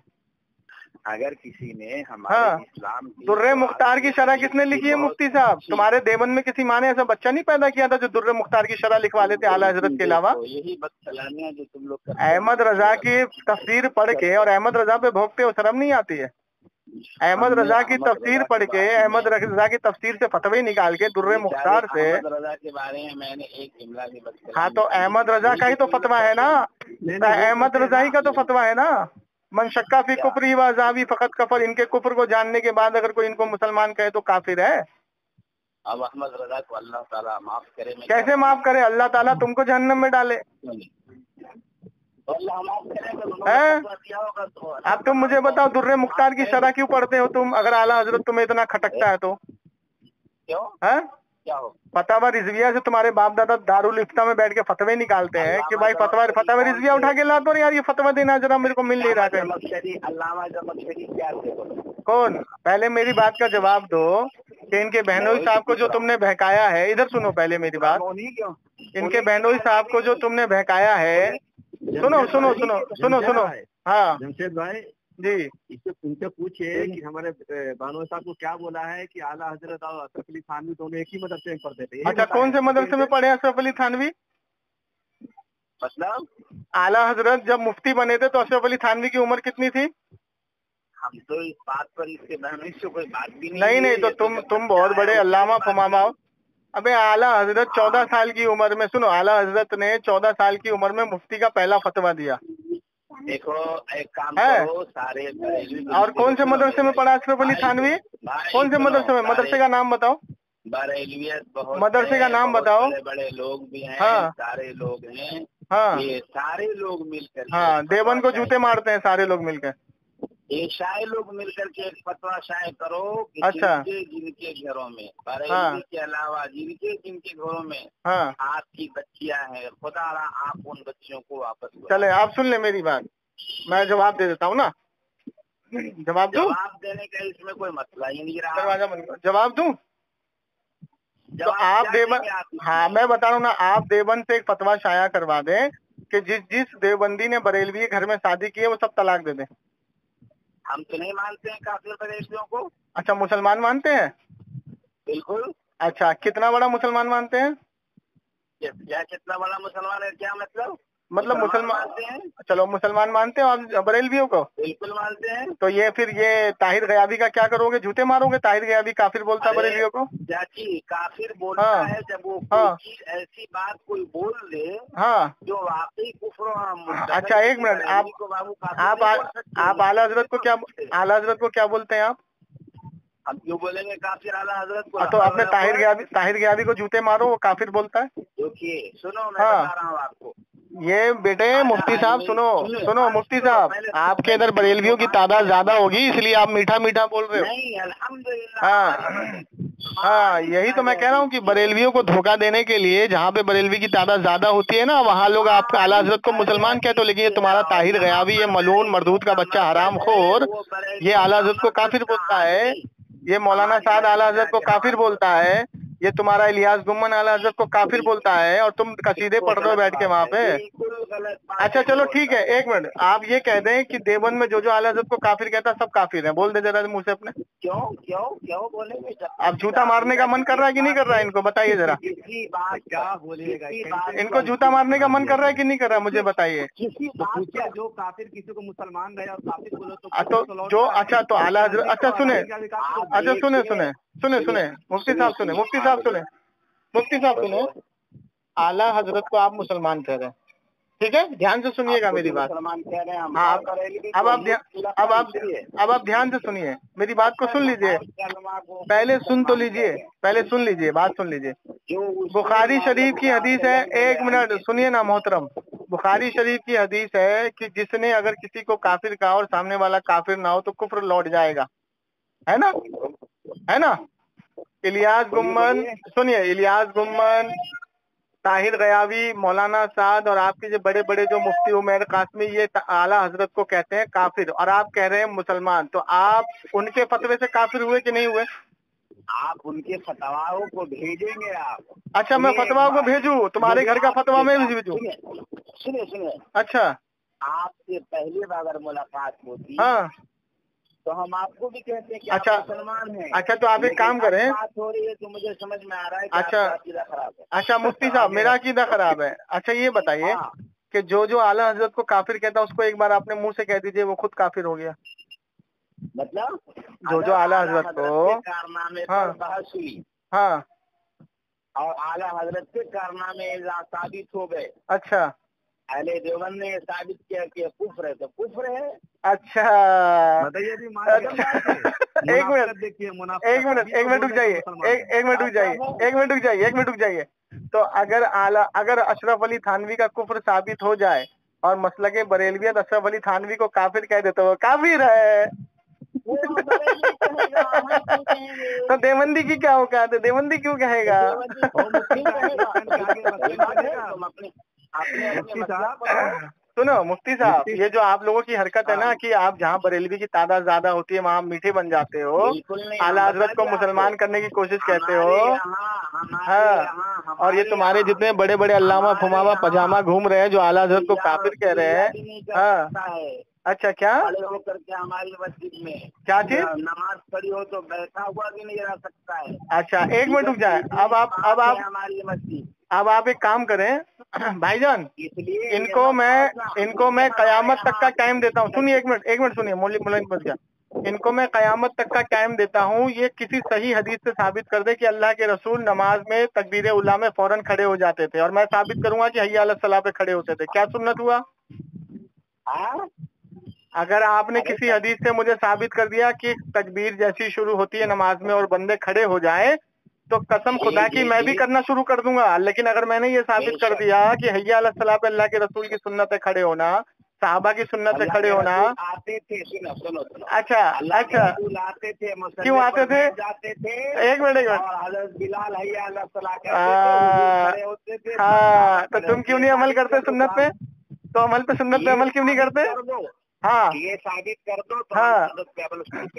अगर किसी ने हमारे इस्लाम की दुर्रे मुख्तार की शरह किसने लिखी है मुफ्ती साहब? तुम्हारे देवबंद में किसी माँ ने ऐसा बच्चा नहीं पैदा किया था जो दुर्रे मुख्तार की शरह लिखवा लेते आला हजरत के अलावा? यही बदसलामियां जो तुम लोग अहमद रजा की तफसीर पढ़ के और अहमद रजा पे भोगते हो, शर्म नहीं आती है? अहमद रजा की तफसीर पढ़ के, अहमद रजा की तफसीर से फतवे निकाल के दुर्रे मुख्तार से। अहमद रजा के बारे में मैंने एक जुमला भी बता। हाँ, तो अहमद रजा का ही तो फतवा है ना, अहमद रजा ही का तो फतवा है ना। मन शक्का फी कुफरी व अज़ाबी फकत कफर। इनके कुफर को जानने के बाद अगर कोई इनको मुसलमान कहे तो काफिर है। अब अहमद रजा को अल्लाह ताला माफ करे। कैसे माफ करे? अल्लाह ताला तुमको जहन्नम में डाले। अब तुम मुझे बताओ, दुर्रे मुख्तार की शरह क्यों पढ़ते हो तुम, अगर आला हजरत तुम्हें इतना खटकता है तो? क्यों है? क्या हो? फतवा रिजविया से तुम्हारे बाप दादा दारुल इफ्ता में बैठ के फतवे निकालते हैं कि भाई फतवा रिजविया उठा के ला दो यार, ये फतवा देना जरा, मेरे को मिल नहीं रहा कहीं। कौन? पहले मेरी बात का जवाब दो कि इनके बहनोई साहब को जो तुमने बहकाया है, इधर सुनो पहले मेरी बात। इनके बहनोई साहब को जो तुमने बहकाया है, सुनो। हाँ जमशेद भाई जी, इससे उनसे पूछिए कि हमारे बानोई साहब को क्या बोला है कि आला हजरत और अशरफ अली थानवी दोनों एक ही मदरसे में पढ़ते थे। अच्छा, कौन से मदरसे में पढ़े अशरफ अली थानवी? मतलब आला हजरत जब मुफ्ती बने थे तो अशरफ अली थानवी की उम्र कितनी थी? हम तो इस बात पर इसके बहनोई से कोई बात भी नहीं, तो तुम बहुत बड़े अल्लामा फमामाओ। अबे आला हजरत 14 साल की उम्र में, सुनो, आला हजरत ने 14 साल की उम्र में मुफ्ती का पहला फतवा दिया। देखो एक काम करो, सारे और कौन से मदरसे में पढ़ा अशरफ अली थानवी? कौन से मदरसे में? मदरसे का नाम बताओ, मदरसे का नाम बताओ। बड़े लोग भी हैं। हाँ, सारे लोग हैं। हाँ, ये सारे लोग मिलकर, हाँ, देवबंद को जूते मारते हैं सारे लोग मिलकर। ये शाये लोग मिलकर के एक फतवा शाये करो कि अच्छा, जिनके घरों में बरेलवी के अलावा जिनके घरों में आपकी बच्चियां हैं, खुदा आप उन बच्चियों को वापस। चले, आप सुन ले मेरी बात, मैं जवाब दे देता हूँ ना। जवाब देने का इसमें कोई मसला ही नहीं रहा। जवाब दूं तो आप देवबंद, हाँ मैं बता रहा हूँ ना, आप देवबंद से एक फतवा शाया करवा दें कि जिस देवबंदी ने बरेलवी के घर में शादी की है वो सब तलाक दे दें। हम तो नहीं मानते हैं काफिर बरेलवियों को। अच्छा, मुसलमान मानते हैं? बिल्कुल। अच्छा, कितना बड़ा मुसलमान मानते हैं? क्या कितना बड़ा मुसलमान है, क्या मतलब? मतलब मुसलमान, चलो मुसलमान मानते हो आप बरेलवियों को? बिल्कुल मानते हैं। तो ये फिर ये ताहिर गयाबी का क्या करोगे? जूते मारोगे? ताहिर गयाबी काफिर बोलता है बरेलवियों को। चाची काफिर बोलता हाँ, है जब वो हाँ, कोई चीज ऐसी बात कोई बोल दे हाँ। जो वाकई कुफ्र। अच्छा एक मिनट, आप आला हजरत को क्या, आला हजरत को क्या बोलते हैं आप? हम क्यों बोलेंगे काफिर आला हजरत को? तो आपने ताहिर गयाबी को जूते मारो, वो काफिर बोलता है। देखिए सुनो, मैं बता रहा हूँ आपको। ये बेटे मुफ्ती साहब सुनो मुफ्ती साहब, आपके इधर बरेलवियों की तादाद ज्यादा होगी इसलिए आप मीठा मीठा बोल रहे हो। नहीं, अल्हम्दुलिल्लाह। हाँ, यही तो मैं कह रहा हूँ कि बरेलवियों को धोखा देने के लिए जहाँ पे बरेलवी की तादाद ज्यादा होती है ना, वहाँ लोग आपका आला हजरत को मुसलमान कहते हो, लेकिन ये तुम्हारा ताहिर गयाबी, ये मलून मरदूद का बच्चा हराम खोर, ये आला हजरत को काफिर बोलता है। ये मौलाना साद आला हजरत को काफिर बोलता है। ये तुम्हारा इलियास गुम्मन आला हजरत को काफिर बोलता है, और तुम कसीदे पढ़ रहे हो बैठ के वहाँ पे। अच्छा चलो ठीक है, एक मिनट, आप ये कह दें कि देवबंद में जो आला हजरत को काफिर कहता है सब काफिर है, बोल दे जरा मुँह से अपने। क्यों क्यों क्यों बोलेंगे? अब जूता मारने का मन कर रहा है कि नहीं कर रहा है? इनको बताइए जरा, किसी बात क्या बोलेगा? इनको जूता मारने का मन कर रहा है कि नहीं कर रहा है? मुझे बताइए। किसी बात क्या, जो काफिर किसी को मुसलमान रहे और काफिर बोलो तो जो, अच्छा तो आला हजरत, अच्छा सुने, अच्छा सुने सुने सुने सुने मुफ्ती साहब सुने, मुफ्ती साहब सुने, मुफ्ती साहब सुने, आला हजरत को आप मुसलमान कह रहे हैं, ठीक है? ध्यान से सुनिएगा मेरी बात। हाँ, अब आप ध्यान से सुनिए, मेरी बात को सुन लीजिए, पहले सुन तो लीजिए, पहले सुन लीजिए, बात सुन लीजिए। बुखारी शरीफ की हदीस है, एक मिनट सुनिए ना मोहतरम, बुखारी शरीफ की हदीस है कि जिसने अगर किसी को काफिर कहा और सामने वाला काफिर ना हो तो कुफ्र लौट जाएगा, है ना, है ना? इलियास गुम्मन, सुनिए, इलियास गुम्मन, ताहिर गयावी, मौलाना साद और आपके जो बड़े बड़े जो मुफ्ती उमर कासमी, ये आला हजरत को कहते हैं काफिर, और आप कह रहे हैं मुसलमान। तो आप उनके फतवे से काफिर हुए कि नहीं हुए? आप उनके फतवाओं को भेजेंगे आप? अच्छा, मैं फतवा को भेजूं? तुम्हारे घर का फतवा मैं भेजूं? सुनिए सुनिए, अच्छा, आपसे पहले अगर मुलाकात होती, हाँ, तो हम आपको भी कहते हैं कि अच्छा, आप मुसलमान हैं। अच्छा तो आप एक काम करें, बात हो रही है तो मुझे समझ में आ रहा है कि अच्छा, आपका अकीदा खराब है। अच्छा मुफ्ती साहब, मेरा अकीदा खराब है। अच्छा ये बताइए कि जो आला हजरत को काफिर कहता है उसको एक बार आपने मुंह से कह दीजिए वो खुद काफिर हो गया। मतलब जो आला हजरत को कारनामे हाँ, पर बहस हुई, हाँ, और आला हजरत के कारनामे साबित हो गए। अच्छा, अहले देवबंद ने साबित किया कि कुफ्र है तो कुफ्र है। अच्छा, बताइए। एक मिनट, एक मिनट रुक जाइए, एक मिनट रुक जाइए, एक मिनट रुक जाइए, एक मिनट रुक जाइए। तो अगर अशरफ अली थानवी का कुफ्र साबित हो जाए और मसलके बरेलवियत अशरफ अली थानवी को काफिर कह दे तो वो काफिर है। तो देवबंदी की क्या औकात है? देवबंदी क्यों कहेगा? सुनो मुफ्ती साहब, ये जो आप लोगों की हरकत है ना कि आप जहाँ बरेलवी की तादाद ज्यादा होती है वहाँ मीठे बन जाते हो, आला हजरत को मुसलमान करने की कोशिश करते हो, हाँ, और ये तुम्हारे जितने बड़े बड़े अल्लामा फुमावा पजामा घूम रहे हैं जो आला हजरत को काफिर कह रहे हैं, हाँ, अच्छा क्या खड़े होकर के हमारी मस्जिद में क्या चीज नमाज पढ़ी हो तो बैठा हुआ भी नहीं रह सकता है। अच्छा एक मिनट रुक जाए, अब आप हमारी मस्जिद, अब आप एक काम करें भाईजान, इनको मैं कयामत तक का टाइम देता हूँ। सुनिए एक मिनट सुनिए, मुलायम बच गया। इनको मैं कयामत तक का टाइम देता हूँ, ये किसी सही हदीस से साबित कर दे कि अल्लाह के रसूल नमाज में तकबीर उला में फौरन खड़े हो जाते थे, और मैं साबित करूंगा कि हय्या अलस सलाह पे खड़े होते थे। क्या सुन्नत हुआ? अगर आपने किसी हदीस से मुझे साबित कर दिया कि तकबीर जैसी शुरू होती है नमाज में और बंदे खड़े हो जाए, तो कसम खुदा की मैं भी करना शुरू कर दूंगा। लेकिन अगर मैंने ये साबित कर दिया कि हय्या अलस सलाह पे अल्लाह के रसूल की सुन्नत है खड़े होना, साहबा की सुन्नत से खड़े होना, आते थे, सुनो अच्छा आते थे, क्यों आते थे? जाते थे, एक मिनट हज़रत बिलाल हय्या अलस सलाह खड़े होते थे। हाँ, तो तुम क्यों नहीं अमल करते सुन्नत पे? तो अमल पे सुन्नत पे अमल क्यों नहीं करते? हाँ, ये साबित कर दो तो हाँ,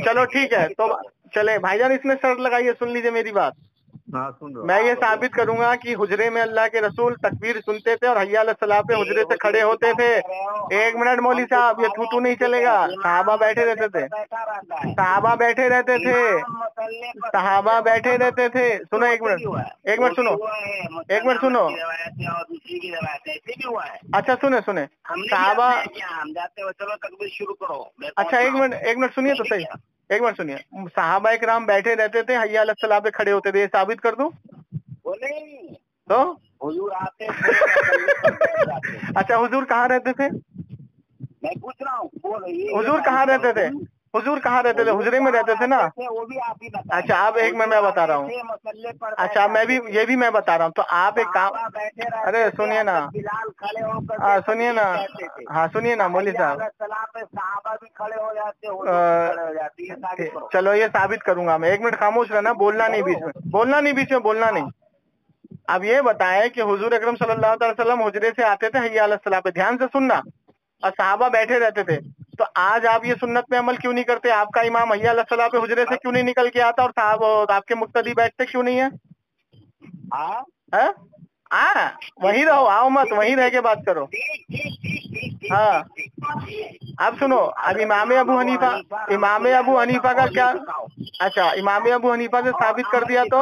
चलो ठीक है, तो चले भाईजान इसमें शर्त लगाइए, सुन लीजिए मेरी बात। हाँ सुन रहा हूँ। मैं ये साबित करूंगा कि हुजरे में अल्लाह के रसूल तकबीर सुनते थे और हय्या अलस सलाह पे हुजरे से खड़े होते थे। एक मिनट मौली साहब, ये थूथू नहीं चलेगा। सहाबा बैठे रहते थे, सहाबा बैठे रहते थे, सहाबा बैठे रहते थे। सुनो एक मिनट सुनो, एक मिनट सुनो। अच्छा सुने सहाबा, हम जाते हो, चलो तकबीर शुरू करो। अच्छा एक मिनट सुनिए तो सही, एक मिनट सुनिए। सहाबा इकराम बैठे रहते थे, हय्या अलस सलाह पे खड़े होते थे, ये साबित कर दूं वो नहीं, तो? हुजूर आते थे। अच्छा हुजूर कहाँ रहते थे? मैं पूछ रहा हूँ, हुजूर कहाँ रहते थे? हुजूर कहाँ रहते थे? हुजरे में रहते थे ना? वो भी आप ही बता। अच्छा अब एक मैं बता रहा हूँ। अच्छा मैं बता रहा हूँ। तो आप एक काम, अरे सुनिए ना, बिलाल खड़े होकर सुनिए ना, हाँ सुनिए ना मौली साहब, सहाबा भी खड़े हो जाते, खड़े हो जाती है। चलो ये साबित करूंगा मैं। एक मिनट खामोश रहना, बोलना नहीं बीच में, बोलना नहीं। अब ये बताएं कि हुजूर अकरम सल्लल्लाहु अलैहि वसल्लम हुजरे से आते थे हय्या अलस सलाह पे, ध्यान से सुनना, और सहाबा बैठे रहते थे। तो आज आप ये सुन्नत पे अमल क्यों नहीं करते? आपका इमाम हय्या अलस सलाह पे हुजरे से क्यों नहीं निकल के आता और साहब आपके मुक्तदी बैठते क्यों नहीं है? वहीं रहो, आओ मत, वहीं रह के बात करो। हाँ अब सुनो, अब इमाम अबू हनीफा का क्या? अच्छा इमाम अबू हनीफा से साबित कर दिया तो?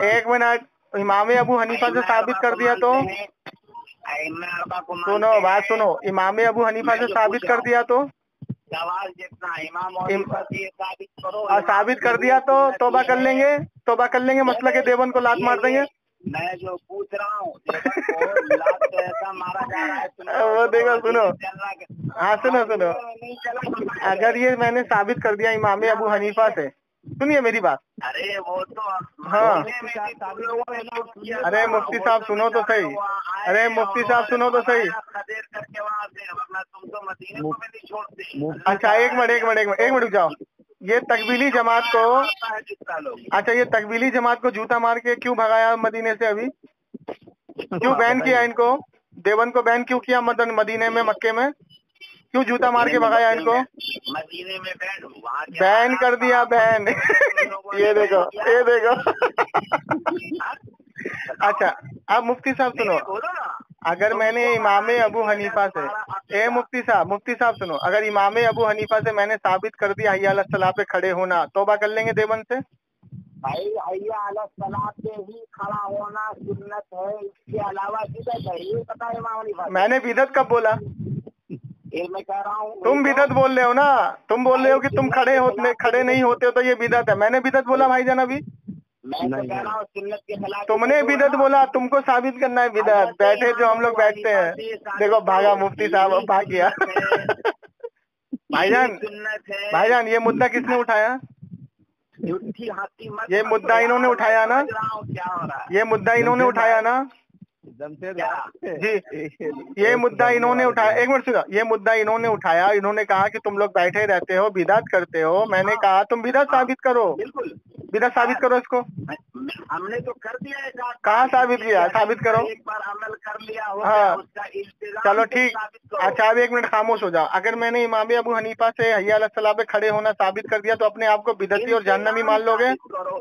एक मिनट, इमाम अबू हनीफा से साबित कर दिया तो? सुनो बात सुनो, इमाम अबू हनीफा से साबित कर दिया तो? सवाल जितना इमाम साबित कर दिया तो तौबा कर लेंगे, मसला के देवन को लात मार देंगे। मैं जो पूछ रहा हूँ ऐसा मारा जा रहा है, वो देखो सुनो, हाँ सुनो, अगर ये मैंने साबित कर दिया इमाम अबू हनीफा से, सुनिए मेरी बात। अरे वो तो हाँ, अरे मुफ्ती साहब सुनो तो सही, अरे मुफ्ती साहब सुनो तो सही। अच्छा एक मिनट रुक जाओ। ये तकबीली जमात को, अच्छा ये तकबीली जमात को जूता मार के क्यों भगाया मदीने से? अभी क्यों बैन किया इनको? देवन को बैन क्यों किया मदीने में, मक्के में क्यों जूता मार के भगाया इनको? मदीने में बैन कर दिया, बैन। ये देखो अच्छा अब मुफ्ती साहब सुनो, अगर मैंने इमाम अबू हनीफा से, मुफ्ती साहब सुनो, अगर इमाम अबू हनीफा से मैंने साबित कर दिया हय्या अलस सलाह पे खड़े होना, तौबा कर लेंगे देवन से? भाई हय्या अलस सलाह पे ही खड़ा होना सुन्नत है, इसके अलावा बिदअत है, ये पता है इमाम हनीफा? मैंने बिदअत कब बोला? ये मैं कह रहा हूँ, तुम बिदअत बोल रहे हो ना, तुम बोल रहे हो कि तुम खड़े नहीं होते हो तो ये बिदअत है। मैंने बिदअत बोला भाईजान? अभी मैं तो कह रहा हूँ सुन्नत के खिलाफ। तुमने बिदअत बोला, तुमको साबित करना है बिदअत। बैठे जो हम लोग बैठते हैं, देखो भागा मुफ्ती साहब, भाग गया। भाईजान ये मुद्दा किसने उठाया? ये मुद्दा इन्होंने उठाया ना? ये मुद्दा इन्होंने उठाया ना? जी ये मुद्दा इन्होंने उठाया। एक मिनट सुनो, ये मुद्दा इन्होंने उठाया। इन्होंने कहा कि तुम लोग बैठे रहते हो, बिदअत करते हो। मैंने कहा तुम बिदअत साबित करो, बिदअत साबित करो इसको। हमने तो कर दिया है। कहाँ साबित किया? साबित करो। एक बार अमल कर लिया हो, हाँ उसका इल्तिज़ाम चलो ठीक। अच्छा अब एक मिनट खामोश हो जाओ। अगर मैंने इमाम अबू हनीफा से हय्या अलस सलाह पे खड़े होना साबित कर दिया तो अपने आप को बिदअती और जहन्नमी मान लोगे?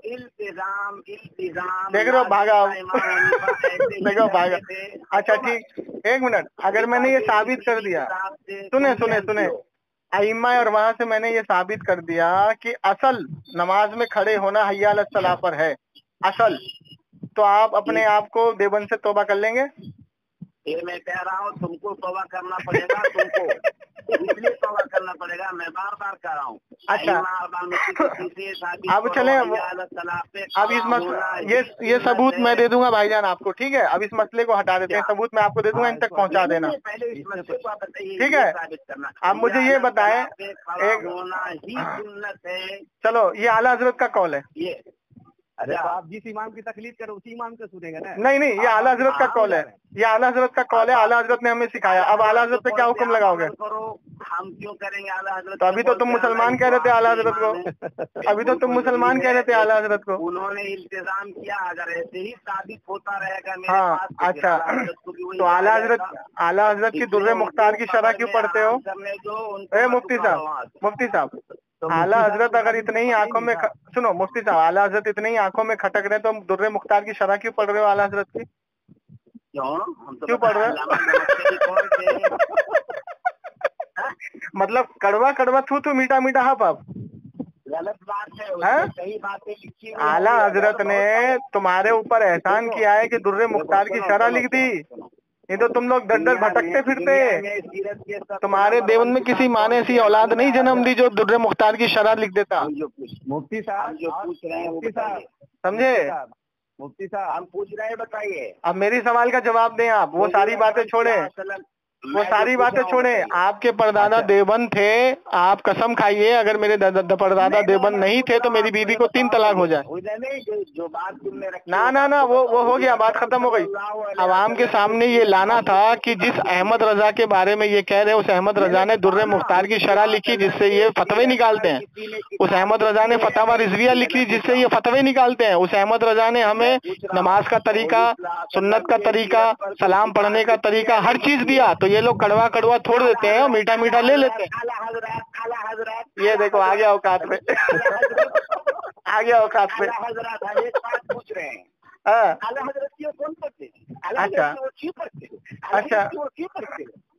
इल्तिज़ाम देख रहे हो भागा, देखो भागा। अच्छा ठीक, एक मिनट, अगर मैंने ये साबित कर दिया, सुने अइम्मा और वहां से मैंने ये साबित कर दिया कि असल नमाज में खड़े होना हय्या अलस सलाह पर है असल, तो आप अपने आप को देवन से तौबा कर लेंगे? ये मैं कह रहा हूँ तुमको तौबा करना पड़ेगा, तुमको इसलिए तौबा करना पड़ेगा। मैं बार बार कह रहा हूँ। अच्छा अब चले, अब इस ये सबूत मैं दे दूंगा भाईजान आपको, ठीक है? अब इस मसले को हटा देते हैं, सबूत मैं आपको दे दूंगा, इन तक पहुंचा देना, ठीक है? आप मुझे ये बताएं, चलो ये आला हजरत का कौल है। अरे आप जिस इमाम की तकलीफ करो उसी इमाम को सुनेगा ना? नहीं ये आला हजरत का कौल है, ये आला हजरत का कौल है। आला हजरत ने हमें सिखाया। अब आला हजरत पे क्या हुक्म लगाओगे? हम क्यों करेंगे आला हजरत? तो अभी तो तुम मुसलमान कह रहे थे आला हजरत को, अभी तो तुम मुसलमान कह रहे थे आला हजरत को। उन्होंने इल्तिजाम किया, अगर ऐसे ही साबित होता रहेगा हाँ अच्छा, तो आला हजरत की दुर्रे मुख्तार की शरह क्यों पढ़ते हो? मुफ्ती साहब आला हजरत अगर इतने ही आंखों में सुनो मुफ्ती साहब, आला हजरत इतने ही आंखों में खटक रहे तो दुर्रे मुख्तार की शरह क्यों पढ़ रहे हो आला हजरत की? क्यों पढ़ रहे हो? मतलब कड़वा कड़वा थू थू मीठा मीठा हाँ पाप, गलत बात है, सही बातें लिखी। आला हजरत ने तुम्हारे ऊपर एहसान किया है कि दुर्रे मुख्तार की शरह लिख दी, ये तो तुम लोग दर दर भटकते फिरते। तुम्हारे देवन में किसी माँ ने ऐसी औलाद नहीं जन्म दी जो दुर्रे मुख्तार की शरह लिख देता। मुफ्ती साहब जो पूछ रहे हैं वो बताइए। समझे मुफ्ती साहब हम पूछ रहे हैं, बताइए। अब मेरी सवाल का जवाब दें आप, वो सारी बातें छोड़े, वो सारी बातें छोड़े। आपके परदादा देवबंद थे, आप कसम खाइए अगर मेरे परदादा देवबंद नहीं थे तो मेरी बीवी को 3 तलाक हो जाए। जो बात तुमने रखी ना ना ना, वो हो गया, बात खत्म हो गई। अवाम के सामने ये लाना था कि जिस अहमद रजा के बारे में ये कह रहे हैं, उस अहमद रजा ने दुर्रे मुख्तार की शरह लिखी जिससे ये फतवे निकालते हैं। उस अहमद रजा ने फतावा रिजविया लिखी जिससे ये फतवे निकालते हैं। उस अहमद रजा ने हमें नमाज का तरीका, सुन्नत का तरीका, सलाम पढ़ने का तरीका, हर चीज दिया। तो ये लोग कड़वा कड़वा छोड़ देते हैं और मीठा मीठा ले लेते हैं। ये देखो आ गया औकात पे, आ गया औकात पे। एक बात पूछ रहे हैं, आला हजरत की कौन पढ़ते? अच्छा अच्छा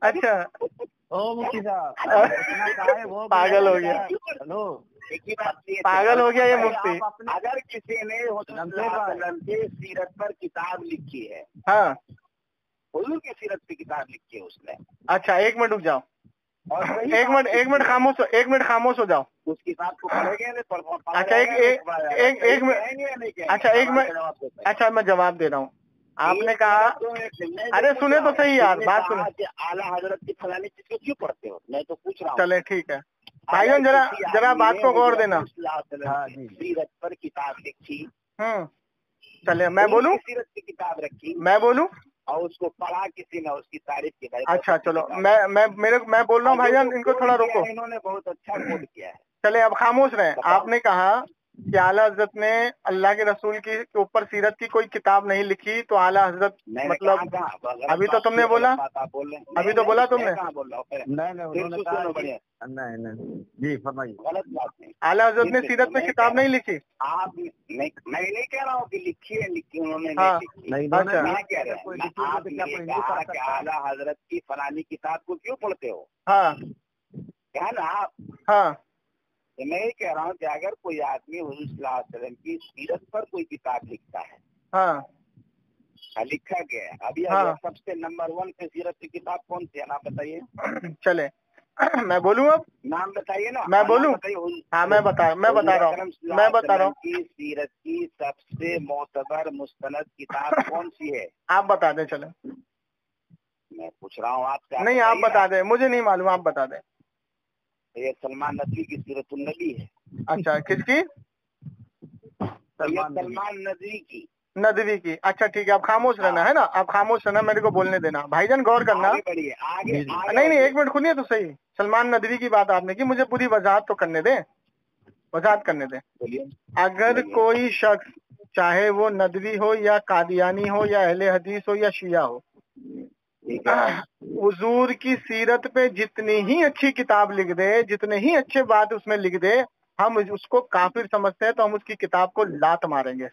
अच्छा, ओ मुफ्ती साहब पागल हो गया, हेलो, एक ही बात, पागल हो गया ये मुफ्ती। अगर किसी ने हुज़ूर के सीरत पर किताब लिखी है, हाँ हुज़ूर की सीरत पे किताब लिखी है उसने, अच्छा एक मिनट रुक जाओ, और एक मिनट खामोश, एक मिनट खामोश हो जाओ। उस किताब को पढ़ेंगे? अच्छा एक मिनट, अच्छा एक मिनट, अच्छा मैं जवाब दे रहा हूँ। आपने कहा, अरे सुने तो सही यार, बात सुने। आला हजरत की फलानी चीज को क्यों पढ़ते हो? मैं तो पूछ रहा हूँ। चले ठीक है भाईजान, जरा बात को गौर देना। सीरत पर किताब लिखी, चले मैं बोलूं, सीरत की किताब रखी, मैं बोलूं, और उसको पढ़ा किसी ने, उसकी तारीफ की। अच्छा चलो मैं बोल रहा हूँ भाईजान, इनको थोड़ा रोको। इन्होंने बहुत अच्छा कोड किया है। चले अब खामोश रहे। आपने कहा कि आला हजरत ने अल्लाह के रसूल के ऊपर सीरत की कोई किताब नहीं लिखी, तो आला हजरत मतलब अभी तो तुमने बोला, अभी तो बोला तुमने। जी फरमाइए। गलत बात नहीं, आला हजरत ने सीरत में किताब नहीं लिखी। आप मैं नहीं कह रहा हूँ कि लिखी है, लिखी उन्होंने नहीं। अच्छा मैं कह रहा हूँ कि आला हजरत की फलानी किताब को क्यों पढ़ते हो? हाँ क्या ना आप? हाँ, तो मैं ये कह रहा हूँ कि अगर कोई आदमी हुज़ूर सल्लल्लाहु अलैहि वसल्लम की सीरत पर कोई किताब लिखता है, हाँ लिखा गया है, अभी सबसे नंबर 1 पे सीरत की किताब कौन सी है, नाम बताइए। चले मैं बोलूँ अब? नाम बताइए ना। मैं बोलूँ? हाँ मैं बता रहा हूँ की सीरत की सबसे मोतबर मुस्तनद किताब कौन सी है? आप बता दें। चले मैं पूछ रहा हूँ आपसे। नहीं आप बता दें, मुझे नहीं मालूम, आप बता दें। ये सलमान नदवी की सीरतुन नबी है। अच्छा किसकी? सलमान नदवी की। अच्छा ठीक है, आप खामोश रहना है ना, आप खामोश रहना, मेरे को बोलने देना। भाईजान गौर करना। आगे नहीं एक मिनट सुनिए तो सही। सलमान नदवी की बात आपने की, मुझे पूरी वजाहत तो करने दें, वजाहत करने दें। अगर कोई शख्स, चाहे वो नदवी हो या कादियानी हो या अहले हदीस हो या शिया हो, हुजूर की सीरत पे जितनी ही अच्छी किताब लिख दे, जितने ही अच्छे बात उसमें लिख दे, हम उसको काफिर समझते हैं तो हम उसकी किताब को लात मारेंगे।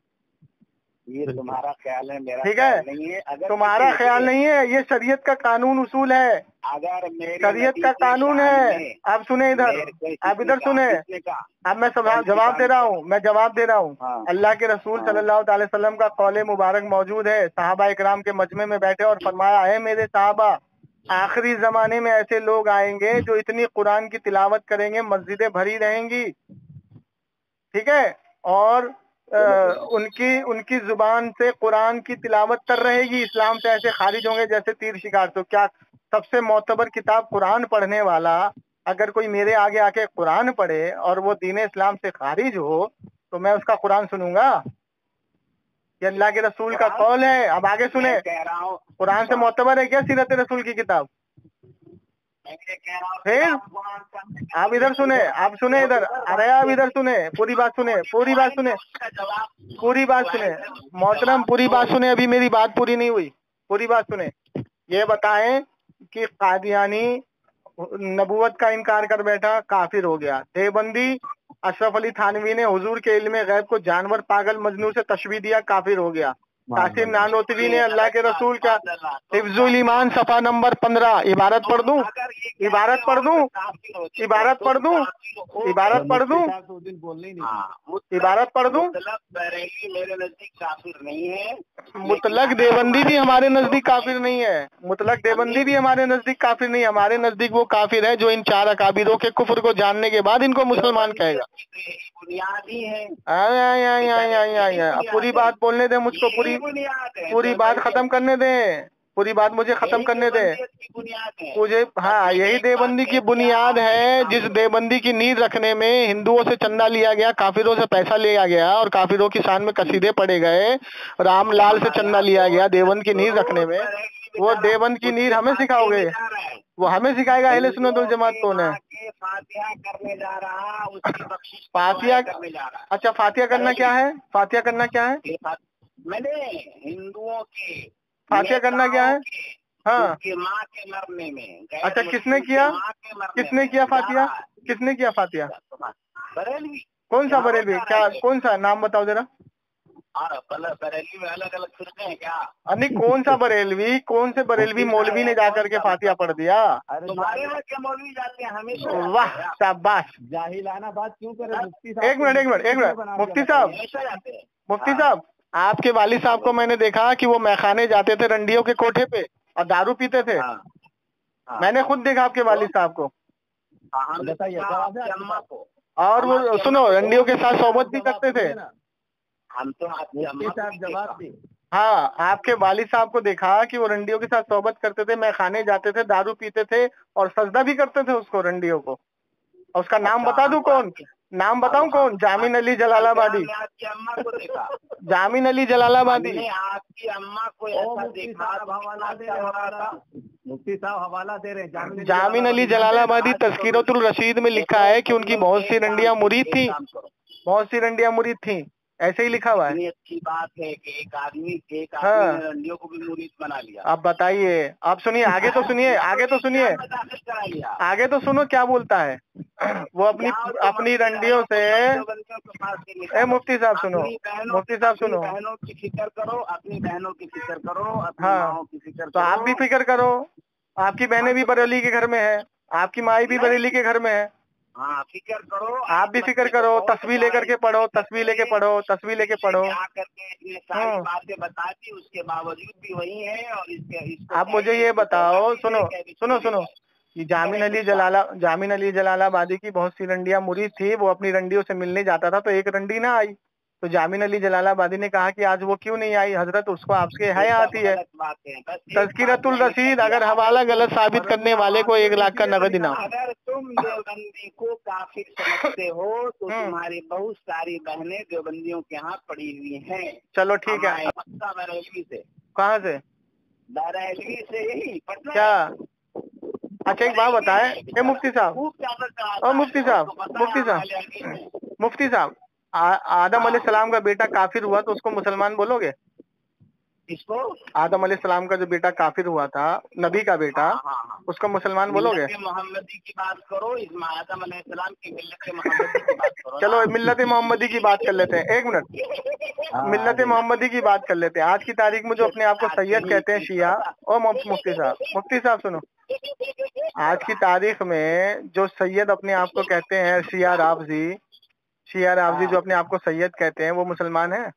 ये तुम्हारा ख्याल है, मेरा ठीक है? नहीं है। अगर तुम्हारा ख्याल नहीं है, ये शरीयत का कानून उसूल है, अगर शरीयत का कानून है। आप सुने इधर, आप इधर सुने, अब मैं जवाब दे रहा हूँ, मैं जवाब दे रहा हूँ। अल्लाह के रसूल सल्लल्लाहु अलैहि वसल्लम का कौले मुबारक मौजूद है, सहाबा इकराम के मजमे में बैठे और फरमाया है, मेरे सहाबा आखिरी जमाने में ऐसे लोग आएंगे जो इतनी कुरान की तिलावत करेंगे, मस्जिदें भरी रहेंगी, ठीक है, और उनकी जुबान से कुरान की तिलावत कर रहेगी, इस्लाम से ऐसे खारिज होंगे जैसे तीर शिकार। तो क्या सबसे मोतबर किताब कुरान पढ़ने वाला अगर कोई मेरे आगे आके कुरान पढ़े और वो दीन इस्लाम से खारिज हो तो मैं उसका कुरान सुनूंगा? ये अल्लाह के रसूल का कौल है। अब आगे सुने, कुरान से मोतबर है क्या सीरत रसूल की किताब? फिर आप इधर सुने, आप सुने इधर, अरे आप इधर सुने, पूरी बात सुने, पूरी बात सुने, पूरी बात सुने मोहतरम, पूरी बात सुने, अभी मेरी बात पूरी नहीं हुई, पूरी बात सुने। ये बताएं कि कादियानी नबूवत का इनकार कर बैठा, काफिर हो गया। देवबंदी अशरफ अली थानवी ने हुजूर के इल्म गैब को जानवर, पागल, मजनू से तशबीह दिया, काफिर हो गया। कासिम नानोतवी ने अल्लाह के रसूल का हिफ्जुल ईमान सफा नंबर 15, इबारत पढ़ दूं, इबारत पढ़ दूं, इबारत पढ़ दूं, इबारत पढ़ दूं, इबारत पढ़ दूं। मेरे नजदीक काफिर नहीं है, मुतलक देवबंदी भी हमारे नजदीक काफिर नहीं है, मुतलक देवबंदी भी हमारे नजदीक काफिर नहीं है। हमारे नजदीक वो काफिर है जो इन 4 अकाबिरों के कुफ्र को जानने के बाद इनको मुसलमान कहेगा। बुनियादी है। अब पूरी बात बोलने दे मुझको, पूरी बात खत्म करने दे, पूरी बात मुझे खत्म करने दे मुझे। हाँ, यही देवबंदी की बुनियाद है, जिस देवबंदी की नींव रखने में हिंदुओं से चंदा लिया गया, काफिरों से पैसा लिया गया और काफिरों की शान में कसीदे पड़े गए, रामलाल से चंदा लिया गया देवबंद की नींव रखने में। वो देवबंद की नींव हमें सिखाओगे? वो हमें सिखाएगा अहले सुन्नत वल जमात कौन है? करने जा रहा, उसकी बख्शिश फातिहा करने जा रहा। अच्छा, फातिहा करना क्या है? फातिहा करना क्या है? मैंने हिंदुओं के फातिहा करना क्या है? हाँ, माँ के मरने में। अच्छा, किसने किया? किसने किया फातिहा? किसने किया फातिहा? बरेलवी। कौन सा बरेलवी? क्या, कौन सा नाम बताओ जरा। बरेलवी में अलग अलग फिरके हैं क्या? अरे कौन सा बरेलवी, कौन से बरेलवी मौलवी ने जाकर के फातिहा पढ़ दिया? तुम्हारे यहाँ के मौलवी जाते हैं हमेशा। वाह, शाबाश। जाहिलाना बात क्यों करे? एक मिनट, मुफ्ती साहब, मुफ्ती साहब, आपके वालिद साहब को मैंने देखा कि वो मैखाने जाते थे रंडियों के कोठे पे और दारू पीते थे। मैंने खुद देखा आपके वालिद साहब को। और वो सुनो, रंडियों के साथ सोबत भी करते थे। हम तो जवाब दी। हाँ, आपके वालिद साहब को देखा कि वो रंडियों के साथ सोबत करते थे, मैखाने जाते थे, दारू पीते थे और सजदा भी करते थे उसको, रंडियों को। और उसका नाम बता दूं कौन? नाम बताऊं कौन? जामिन अली जलालाबादी। आपकी अम्मा को देखा। जामिन अली जलालाबादी। आपकी अम्मा को ऐसा देखा। हवाला दे रहे, मुफ्ती साहब हवाला दे रहे। जामिन अली जलालाबादी तज़किरतुल रशीद में लिखा है कि उनकी बहुत सी रंडियां मुरीद थी, बहुत सी रंडियां मुरीद थी, ऐसे ही लिखा हुआ है। इतनी अच्छी बात है कि एक आदमी ने रंडियों को भी मुरीद बना लिया। आप बताइए, आप सुनिए, आगे तो सुनिए, आगे तो सुनिए, आगे तो सुनो क्या बोलता है। वो अपनी रंडियों से मुफ्ती साहब सुनो, मुफ्ती साहब सुनो। बहनों की फिक्र करो, अपनी बहनों की फिक्र करो, अपनी हाँ, माओं की फिक्र करो। तो आप भी फिक्र करो, आपकी बहनें भी बरेली के घर में है, आपकी माई भी बरेली के घर में है। हाँ, फिक्र करो, आप भी फिक्र करो, तस्वीर लेकर के पढ़ो, तस्वीर लेके पढ़ो, तस्वीर लेके पढ़ो। करके इतनी सारी बातें बताती, उसके बावजूद भी वही है। और इसके आप मुझे ये बताओ, सुनो कि जामिन अली जलालाबादी की बहुत सी रंडियां मुरीद थी, वो अपनी रंडियों से मिलने जाता था तो एक रंडी ना आई, तो जामिन अली जलालाबादी ने कहा कि आज वो क्यों नहीं आई हजरत, उसको आपके है आती है। तज़किरतुल रशीद, अगर हवाला गलत साबित करने वाले को 1 लाख का नगद इनाम। अगर तुम देवबंदी को काफिर समझते हो तो तुम्हारी बहुत सारी बहनें देवबंदियों के यहाँ पड़ी हुई हैं। चलो ठीक है। बरेलवी से। कहाँ से? बरेलवी से, यही पटना। क्या? अच्छा, एक बात बताए मुफ्ती साहब, और मुफ्ती साहब, आदम अलैहिस्सलाम का बेटा काफिर हुआ तो उसको मुसलमान बोलोगे? इसको आदम अलैहिस्सलाम का जो बेटा काफिर हुआ था, नबी का बेटा, उसको मुसलमान बोलोगे? मोहम्मदी की बात करो, आदम अलैहिस्सलाम की मिल्लत मोहम्मदी की बात करो। चलो मिल्लत मोहम्मदी की बात कर लेते हैं, 1 मिनट। मिल्लत मोहम्मदी की बात कर लेते हैं। आज की तारीख में जो अपने आप को सैयद कहते हैं शिया, और मुफ्ती साहब सुनो, आज की तारीख में जो सैयद अपने आप को कहते हैं शिया राफजी जो अपने आप को सैयद कहते हैं, वो मुसलमान है?